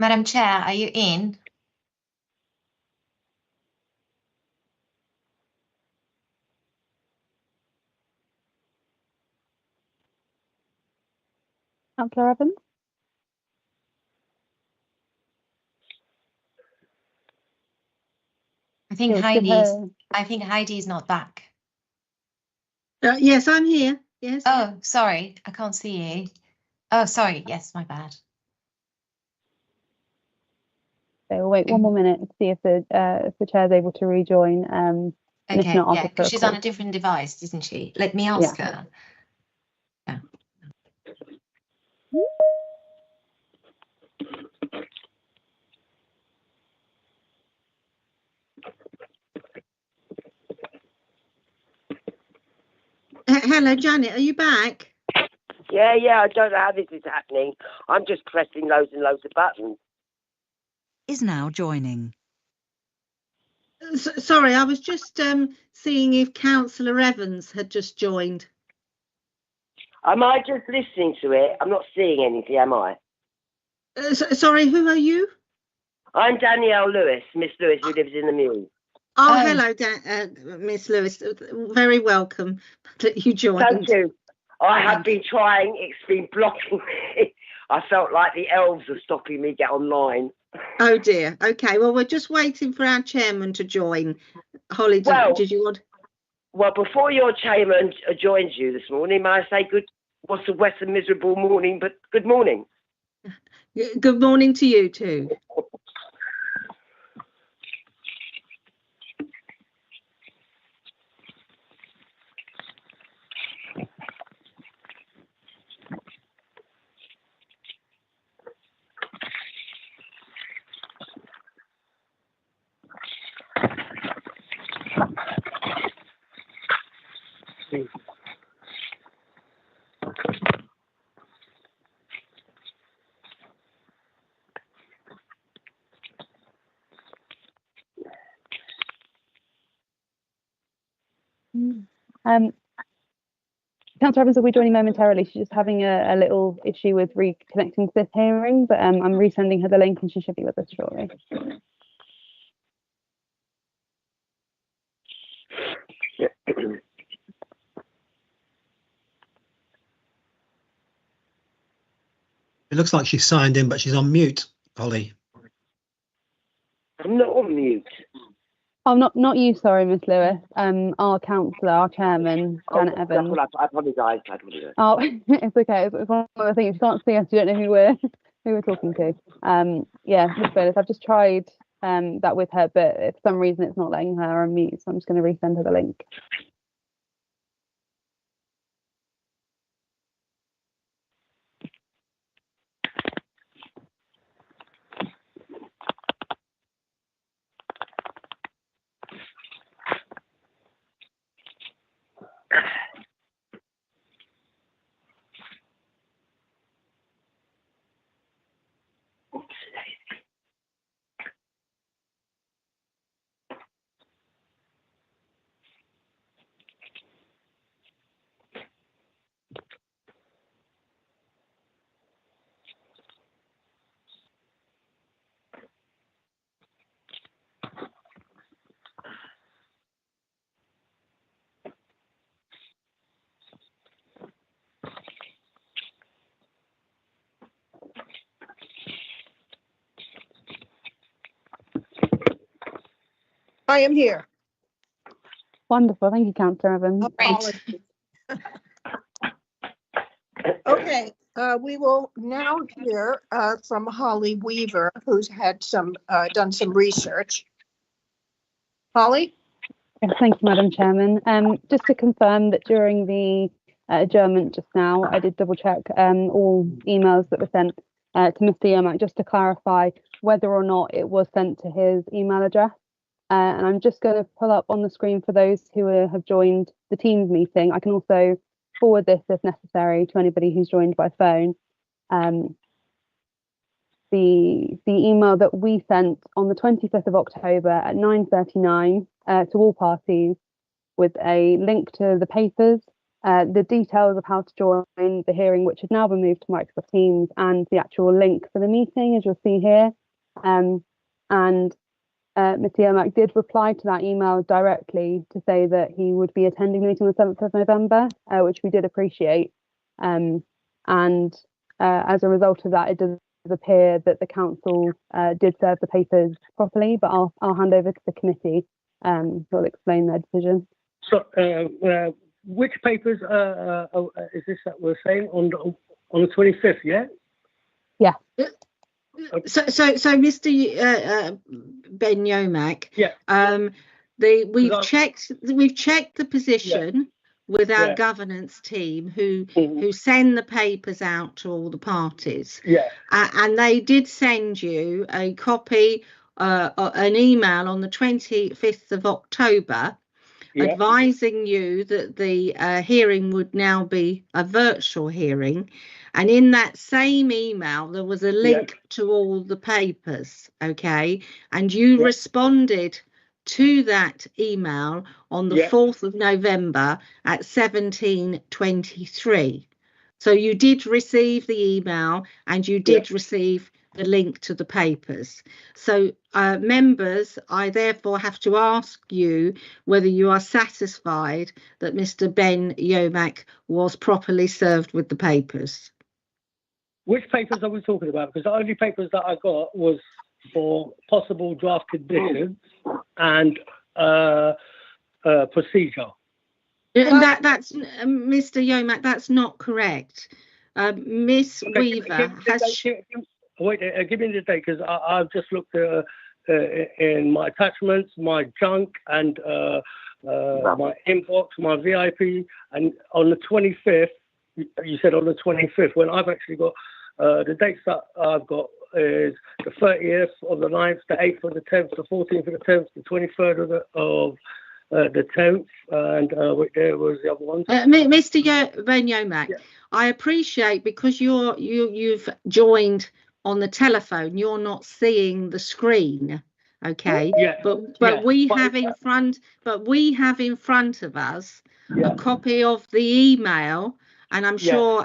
Madam Chair, are you in? Councillor Evans? I think Yes, give Heidi's. her- I think Heidi's not back. Yes, I'm here. Yes. Oh, sorry, I can't see you. Oh, sorry. Yes, my bad. So we'll wait one more minute to see if the chair is able to rejoin. And if Okay, not, I'll yeah, give her a she's on call. a different device, isn't she? Let me ask her. Yeah. Hello, Janet. Are you back? Yeah, I don't know how this is happening. I'm just pressing loads and loads of buttons. Is now joining. Sorry, I was just seeing if Councillor Evans had just joined. Am I just listening to it? I'm not seeing anything, am I? Sorry, who are you? I'm Danielle Lewis, Miss Lewis, who lives in the Mews. Oh, hello, Miss Lewis. Very welcome that you joined. Thank you. I have been trying. It's been blocking me. I felt like the elves are stopping me get online. Oh dear. Okay. Well, we're just waiting for our chairman to join. Holly, did you want? Well, before your chairman joins you this morning, may I say what's a wet and miserable morning, but good morning. Good morning to you too. Councillor Evans will be joining momentarily. She's just having a little issue with reconnecting to this hearing, but I'm resending her the link and she should be with us shortly. It looks like she's signed in, but she's on mute, Holly. I'm not on mute. Oh, not you, sorry, Miss Lewis. Our councillor, our chairman, Janet Evans. I apologise. Oh, it's okay. It's one of the things. If you can't see us, you don't know who we're talking to. Yeah, Miss Lewis, I've just tried that with her, but for some reason it's not letting her unmute, so I'm just going to resend her the link. I am here. Wonderful. Thank you, Councillor Evans. Okay, we will now hear from Holly Weaver, who's had done some research. Holly? Yes, thank you, Madam Chairman. Just to confirm that during the adjournment just now, I did double check all emails that were sent to Mr. Yermak, just to clarify whether or not it was sent to his email address. And I'm just going to pull up on the screen for those who have joined the Teams meeting. I can also forward this if necessary to anybody who's joined by phone. The email that we sent on the 25th of October at 9:39 to all parties with a link to the papers, the details of how to join the hearing, which has now been moved to Microsoft Teams, and the actual link for the meeting, as you'll see here. And Mr. Yermak did reply to that email directly to say that he would be attending the meeting on the 7th of November, which we did appreciate. And as a result of that, it does appear that the council did serve the papers properly, but I'll hand over to the committee who will explain their decision. So, which papers is this that we're saying on the 25th? Yeah. Yeah. So Mr. Ben Yomak, yeah. We've checked the position with our governance team who send the papers out to all the parties. Yeah. And they did send you a copy, an email on the 25th of October, advising you that the hearing would now be a virtual hearing. And in that same email, there was a link to all the papers, okay? And you responded to that email on the 4th of November at 17:23. So you did receive the email and you did receive the link to the papers. So members, I therefore have to ask you whether you are satisfied that Mr. Ben Yomak was properly served with the papers. Which papers are we talking about? Because the only papers that I got was for possible draft conditions and procedure. That's Mr. Yomak, that's not correct. Miss Weaver has... Wait, give me the date, because I've just looked in my attachments, my junk, and my inbox, my VIP, and on the 25th, you said on the 25th, when I've actually got the dates that I've got is the 30th of the 9th, the 8th of the 10th, the 14th of the 10th, the 23rd of the 10th, and there was the other one. Mr. Ben Yomak, I appreciate, because you've joined on the telephone, you're not seeing the screen, okay? But we have in front of us a copy of the email, and I'm sure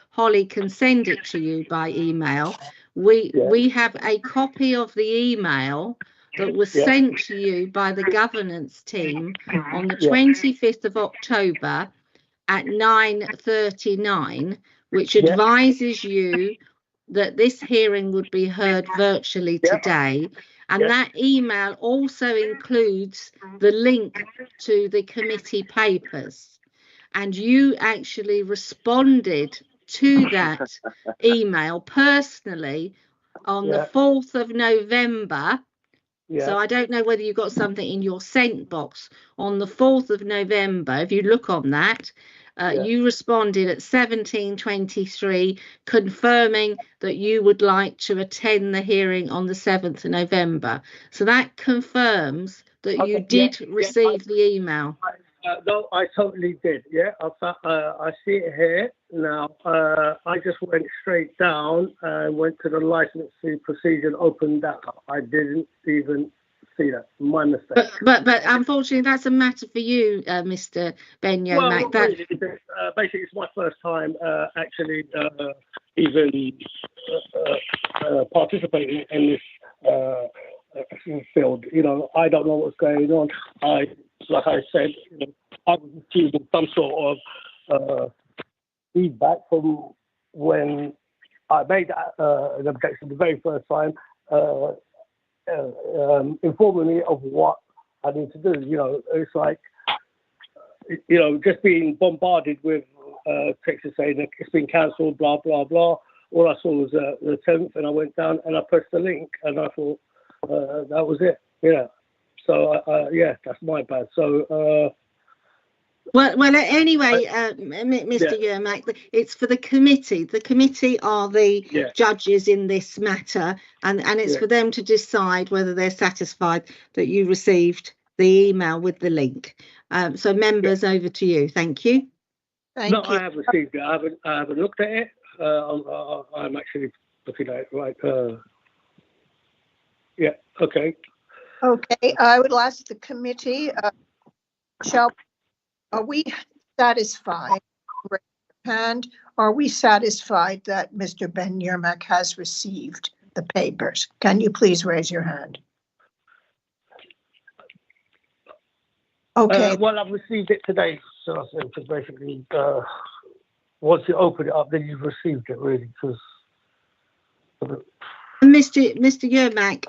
Holly can send it to you by email. We have a copy of the email that was sent to you by the governance team on the 25th of October at 9:39, which advises you that this hearing would be heard virtually today. And that email also includes the link to the committee papers. And you actually responded to that email personally on the 4th of November. So I don't know whether you got something in your sent box on the 4th of November. If you look on that, you responded at 17:23, confirming that you would like to attend the hearing on the 7th of November. So that confirms that you did receive the email. No, I totally did. I see it here now. I just went straight down and went to the licensing procedure and opened that up. I didn't even see that. My mistake. But unfortunately, that's a matter for you, Mr. Ben Yomak. Well, really, basically, it's my first time actually even participating in this field. You know, I don't know what's going on. Like I said, I was receiving some sort of feedback from when I made an objection the very first time, informing me of what I need to do. You know, it's like, you know, just being bombarded with texts saying that it's been cancelled, blah, blah, blah. All I saw was the 10th, and I went down and I pressed the link, and I thought that was it. Yeah. So, that's my bad. So, Well, anyway, Mr. Yermak, it's for the committee. The committee are the judges in this matter, and it's for them to decide whether they're satisfied that you received the email with the link. So, members, over to you. Thank you. I have received it. I haven't looked at it. I'm actually looking at it right. Okay. Okay, I would ask the committee, are we satisfied, and are we satisfied that Mr. Ben Yermak has received the papers? Can you please raise your hand? Okay. Well, I've received it today, so I said, because basically, once you open it up, then you've received it, really, because... Mr. Yermak,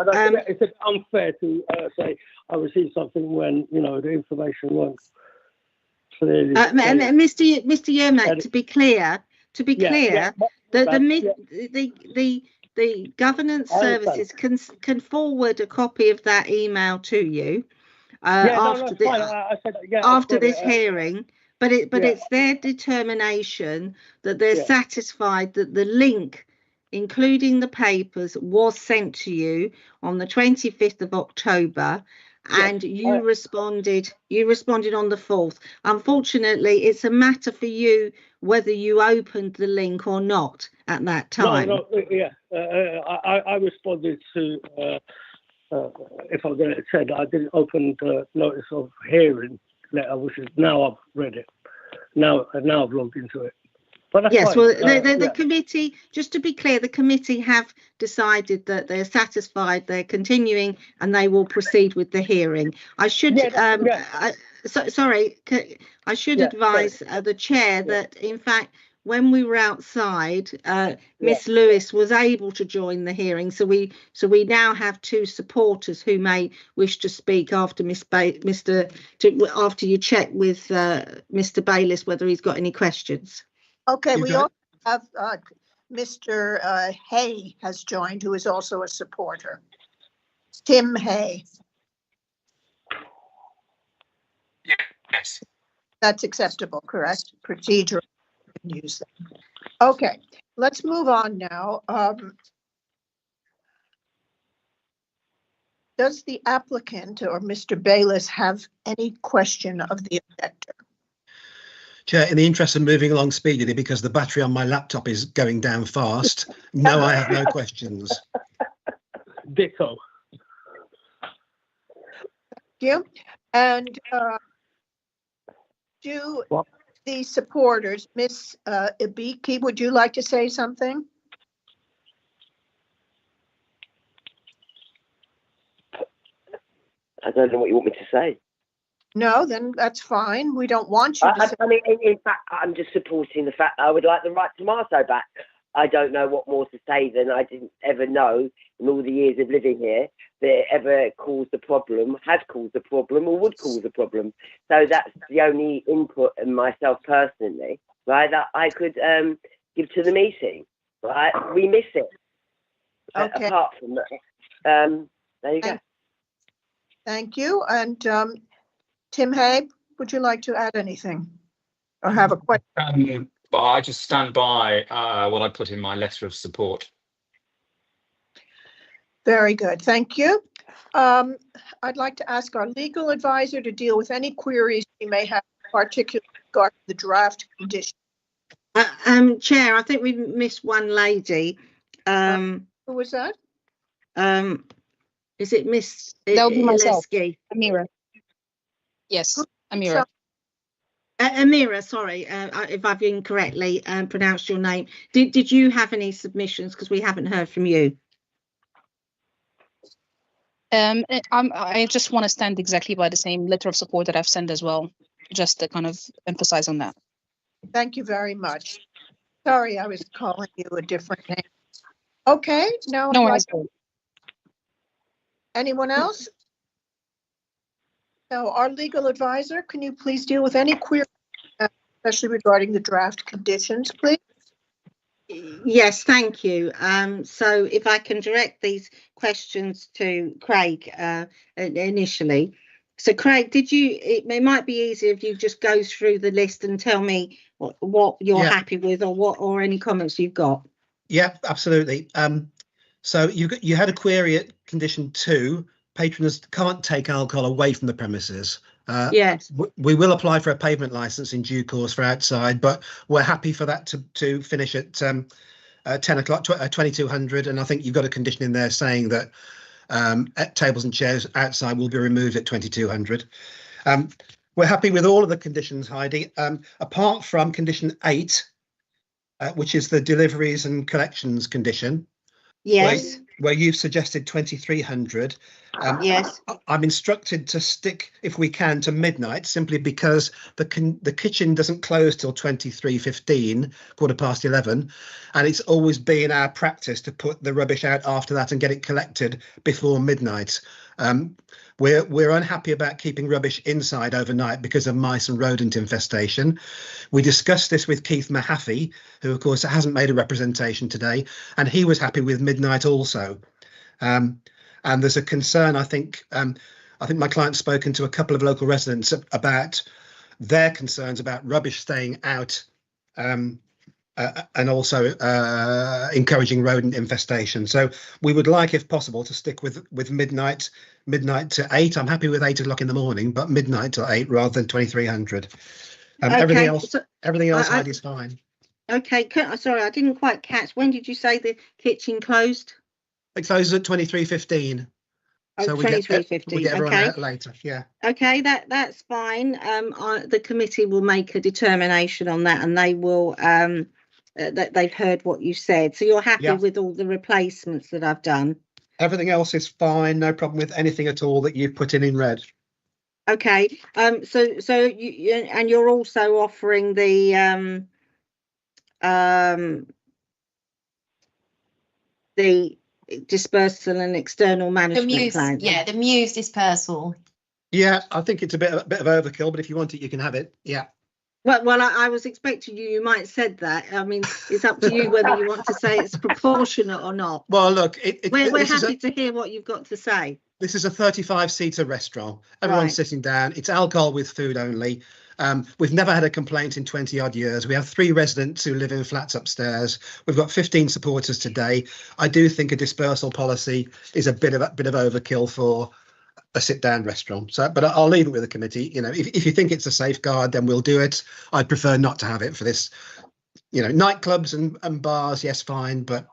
it's unfair to say I received something when, you know, the information was clearly... Mr. Yermak, to be clear, the governance services can forward a copy of that email to you after this hearing, but it's their determination that they're satisfied that the link, including the papers, was sent to you on the 25th of October, and you responded on the 4th. Unfortunately, it's a matter for you whether you opened the link or not at that time. I responded to, if I'm going to say that I didn't open the notice of hearing letter, which is now I've read it. Now I've logged into it. Yes, fine. Well, the committee, just to be clear, the committee have decided that they're satisfied, they're continuing, and they will proceed with the hearing. I should, I should advise the chair that, in fact, when we were outside, Miss Lewis was able to join the hearing, so we now have two supporters who may wish to speak after after you check with Mr. Bayliss whether he's got any questions. Okay, we also have Mr. Hay has joined, who is also a supporter. Tim Hay. Yes. That's acceptable, correct? Procedure. Use them. Okay, let's move on now. Does the applicant or Mr. Bayliss have any question of the objector? Chair, in the interest of moving along speedily, because the battery on my laptop is going down fast, no, I have no questions. Ditto. Thank you. And do the supporters, Miss Ibiki, would you like to say something? I don't know what you want me to say. No, then that's fine. We don't want you to say. I mean, in fact, I'm just supporting the fact that I would like the right tomato back. I don't know what more to say than I didn't ever know in all the years of living here that it ever caused a problem, has caused a problem, or would cause a problem. So that's the only input in myself personally, right, that I could give to the meeting, right? We miss it. Okay. Apart from that, there you go. Thank you. And Tim Hay, would you like to add anything or have a question? I just stand by what I put in my letter of support. Very good. Thank you. I'd like to ask our legal advisor to deal with any queries we may have, particularly regarding the draft condition. Chair, I think we missed one lady. Who was that? Is it Miss? That would be myself, Ileski? Amira. Yes, Amira. Amira, sorry if I've incorrectly pronounced your name. Did you have any submissions? Because we haven't heard from you. I just want to stand exactly by the same letter of support that I've sent as well, just to kind of emphasize on that. Thank you very much. Sorry, I was calling you a different name. Okay, now no worries. Anyone else? So our legal advisor, can you please deal with any queries, especially regarding the draft conditions, please? Yes, thank you. So if I can direct these questions to Craig initially. So Craig, it might be easier if you just go through the list and tell me what you're happy with or any comments you've got. Yeah, absolutely. So you had a query at condition 2. Patrons can't take alcohol away from the premises. Yes. We will apply for a pavement license in due course for outside, but we're happy for that to finish at 10 o'clock, 2200. And I think you've got a condition in there saying that tables and chairs outside will be removed at 2200. We're happy with all of the conditions, Heidi, apart from condition 8, which is the deliveries and collections condition. Yes. where you've suggested 2300. Yes. I'm instructed to stick, if we can, to midnight, simply because the kitchen doesn't close till 23:15, 11:15, and it's always been our practice to put the rubbish out after that and get it collected before midnight. We're unhappy about keeping rubbish inside overnight because of mice and rodent infestation. We discussed this with Keith Mahaffey, who of course hasn't made a representation today, and he was happy with midnight also. And there's a concern, I think my client's spoken to a couple of local residents about their concerns about rubbish staying out, and also encouraging rodent infestation. So we would like, if possible, to stick with midnight to 8. I'm happy with 8 o'clock in the morning, but midnight to 8 rather than 2300. Okay, everything else I- is fine. Okay, sorry, I didn't quite catch. When did you say the kitchen closed? It closes at 23:15. Oh, So we 23:15. get everyone Okay. out later. Yeah. Okay, that's fine. The committee will make a determination on that, and they will. That they've heard what you said. So you're happy with all the replacements that I've done? Everything else is fine. No problem with anything at all that you've put in red. Okay. So you and you're also offering the dispersal and external The management Muse, plan. yeah, the Muse dispersal. Yeah, I think it's a bit of overkill, but if you want it, you can have it. Yeah. Well, I was expecting you might have said that. I mean, it's up to you whether you want to say it's proportionate or not. Well, look, We're happy to hear what you've got to say. This is a 35-seater restaurant. Everyone's Right. sitting down. It's alcohol with food only. We've never had a complaint in 20 odd years. We have 3 residents who live in flats upstairs. We've got 15 supporters today. I do think a dispersal policy is a bit of overkill for a sit-down restaurant. So, but I'll leave it with the committee. You know, if you think it's a safeguard, then we'll do it. I'd prefer not to have it for this. You know, nightclubs and bars, yes, fine, but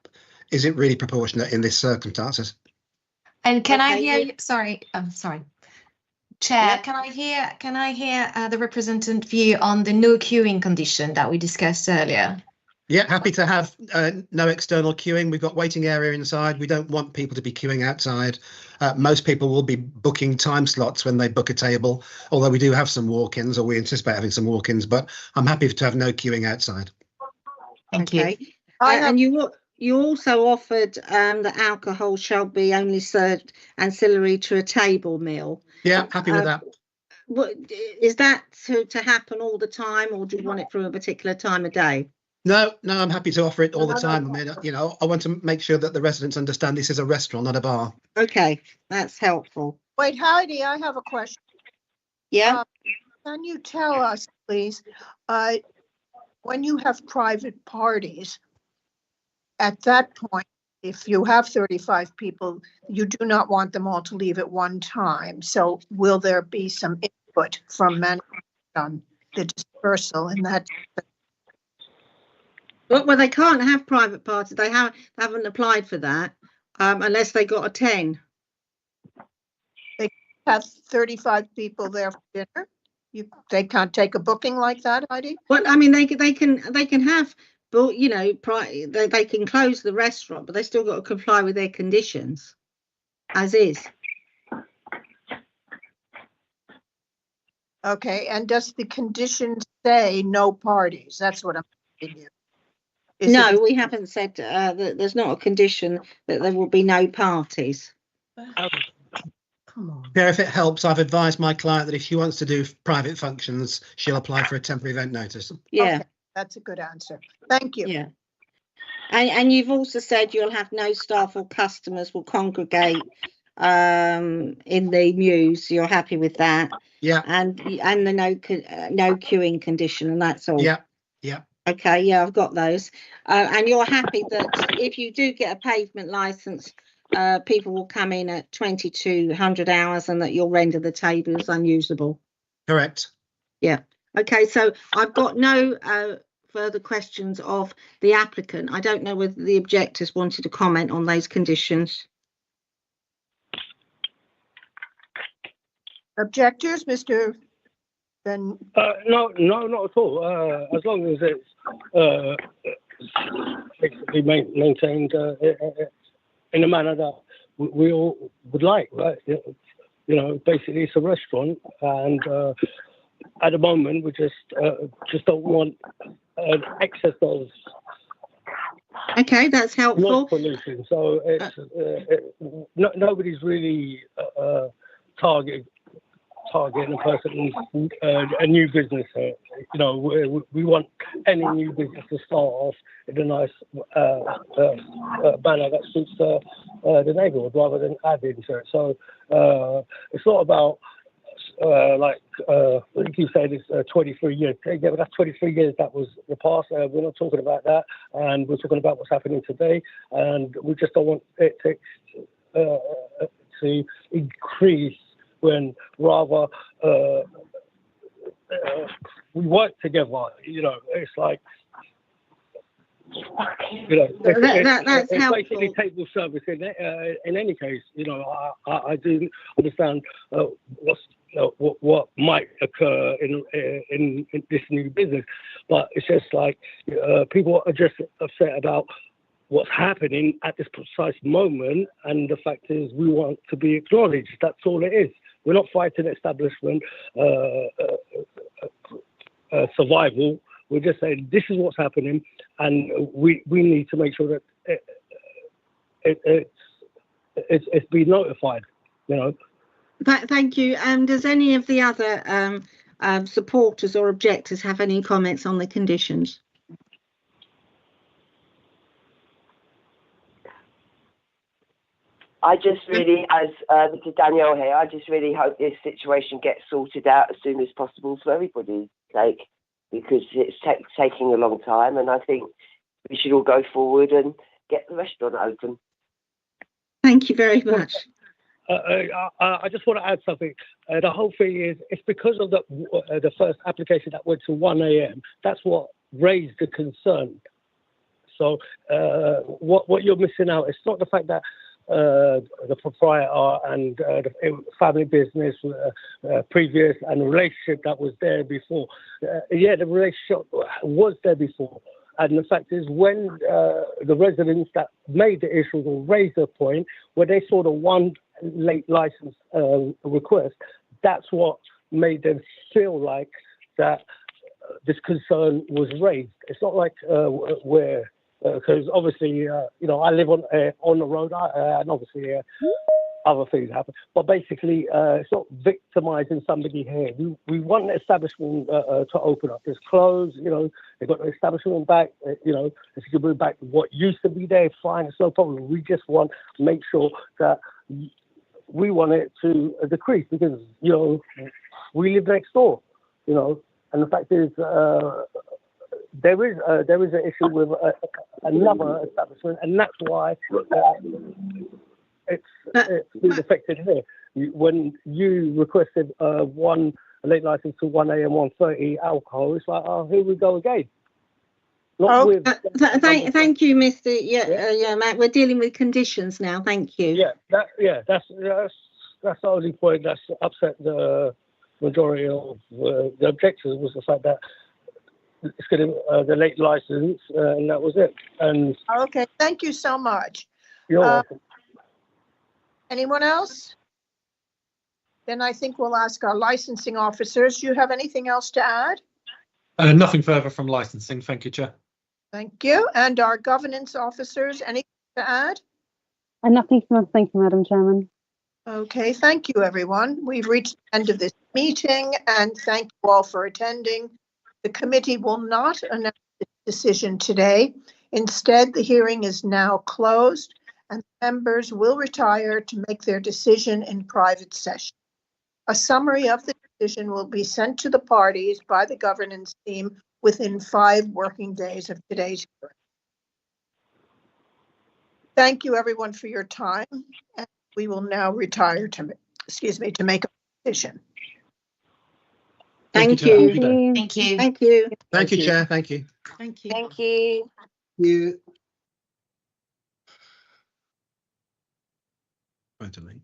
is it really proportionate in this circumstances? And can I Okay, hear? you- Sorry, Chair. Yeah. Can I hear the representative view on the no queuing condition that we discussed earlier? Yeah, happy to have no external queuing. We've got waiting area inside. We don't want people to be queuing outside. Most people will be booking time slots when they book a table, although we do have some walk-ins, or we anticipate having some walk-ins, but I'm happy to have no queuing outside. Thank you. Okay. And you also offered that alcohol shall be only served ancillary to a table meal. Yeah, happy with that. What is that to happen all the time, or do you want it from a particular time of day? No, I'm happy to offer it all the time. I mean, you know, I want to make sure that the residents understand this is a restaurant, not a bar. Okay, that's helpful. Wait, Heidi, I have a question. Yeah. Can you tell us, please, when you have private parties, at that point, if you have 35 people, you do not want them all to leave at one time. So will there be some input from management on the dispersal in that? Well, they can't have private parties. They haven't applied for that unless they got a 10. They have 35 people there for dinner. They can't take a booking like that, Heidi? Well, I mean, they can have, but you know, they can close the restaurant, but they still got to comply with their conditions, as is. Okay, and does the condition say no parties? That's what I'm asking you. No, we haven't said that there's not a condition that there will be no parties. Come on. Yeah, if it helps, I've advised my client that if she wants to do private functions, she'll apply for a temporary event notice. Yeah. Okay, that's a good answer. Thank you. Yeah. And you've also said you'll have no staff or customers will congregate in the Muse. You're happy with that? Yeah. And the no queuing condition, and that's all. Yeah. Okay, yeah, I've got those. And you're happy that if you do get a pavement license, people will come in at 2200 hours and that you'll render the tables unusable. Correct. Yeah. Okay, so I've got no further questions of the applicant. I don't know whether the objectors wanted to comment on those conditions. Objectors, Mr. Ben? No, not at all. As long as it's basically maintained in a manner that we all would like, right? You know, basically it's a restaurant, and at the moment we just don't want an excess of Okay, that's helpful. noise pollution. So it's nobody's really targeting a person, a new business. You know, we want any new business to start off in a nice manner that suits the neighbourhood rather than adding to it. So it's not about like you keep saying it's 23 years. Yeah, but that's 23 years. That was the past. We're not talking about that, and we're talking about what's happening today. And we just don't want it to increase when rather we work together. You know, it's like. You know, That's it's helpful. basically table service in any case. You know, I do understand what might occur in this new business, but it's just like people are just upset about what's happening at this precise moment, and the fact is we want to be acknowledged. That's all it is. We're not fighting establishment survival. We're just saying this is what's happening, and we need to make sure that it's been notified. You know. Thank you. Does any of the other supporters or objectors have any comments on the conditions? I just really, as Mr. Daniel here, I just really hope this situation gets sorted out as soon as possible for everybody's sake, because it's taking a long time, and I think we should all go forward and get the restaurant open. Thank you very much. I just want to add something. The whole thing is, it's because of the first application that went to 1 a.m. That's what raised the concern. So what you're missing out, it's not the fact that the proprietor and the family business previous and the relationship that was there before. Yeah, the relationship was there before. And the fact is, when the residents that made the issue or raised the point, when they saw the one late license request, that's what made them feel like that this concern was raised. It's not like where, because obviously, you know, I live on the road, and obviously other things happen. But basically, it's not victimizing somebody here. We want the establishment to open up. It's closed, you know, they've got the establishment back, you know, if you can bring back what used to be there, fine, it's no problem. We just want to make sure that we want it to decrease, because, you know, we live next door, you know, and the fact is, there is an issue with another establishment, and that's why it's been affected here. When you requested one late license to 1 a.m. 1:30 alcohol, it's like, oh, here we go again. Thank you, Mr. Yeah, Matt. We're dealing with conditions now. Thank you. That's the only point that's upset the majority of the objectors, was the fact that it's getting the late license, and that was it. And okay, thank you so much. You're welcome. Anyone else? Then I think we'll ask our licensing officers. Do you have anything else to add? Nothing further from licensing. Thank you, Chair. Thank you. And our governance officers, anything to add? Nothing from us. Thank you, Madam Chairman. Okay, thank you, everyone. We've reached the end of this meeting, and thank you all for attending. The committee will not announce its decision today. Instead, the hearing is now closed, and members will retire to make their decision in private session. A summary of the decision will be sent to the parties by the governance team within 5 working days of today's hearing. Thank you, everyone, for your time, and we will now retire to make a decision. Thank you. Thank you. Thank you. Thank you, Chair. Thank you. Thank you. Thank you. You. Going to leave.